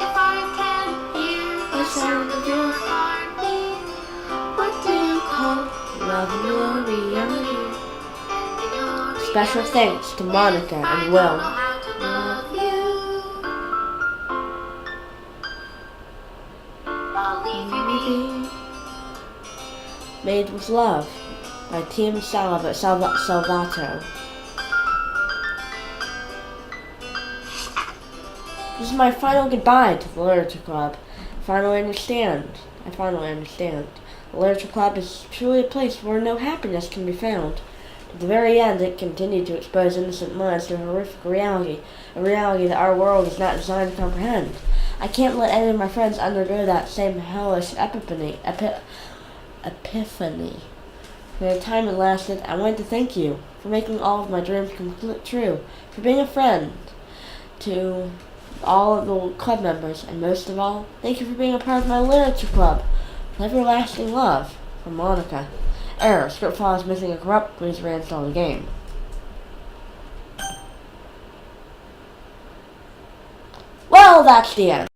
If I can hear the sound of your heartbeat, what do you call Love in your reality. in your Special thanks to Monika I and don't Will. know how to love you. I'll leave you be. Made with Love by Team Salvato. This is my final goodbye to the Literature Club. I finally understand. The Literature Club is truly a place where no happiness can be found. To the very end, it continued to expose innocent minds to a horrific reality, a reality that our world is not designed to comprehend. I can't let any of my friends undergo that same hellish epiphany. For the time it lasted, I wanted to thank you for making all of my dreams come true, for being a friend to all of the club members, and most of all, thank you for being a part of my Literature Club. With everlasting love, from Monika. Error, script file is missing a corrupt, please reinstall the game. Well, that's the end.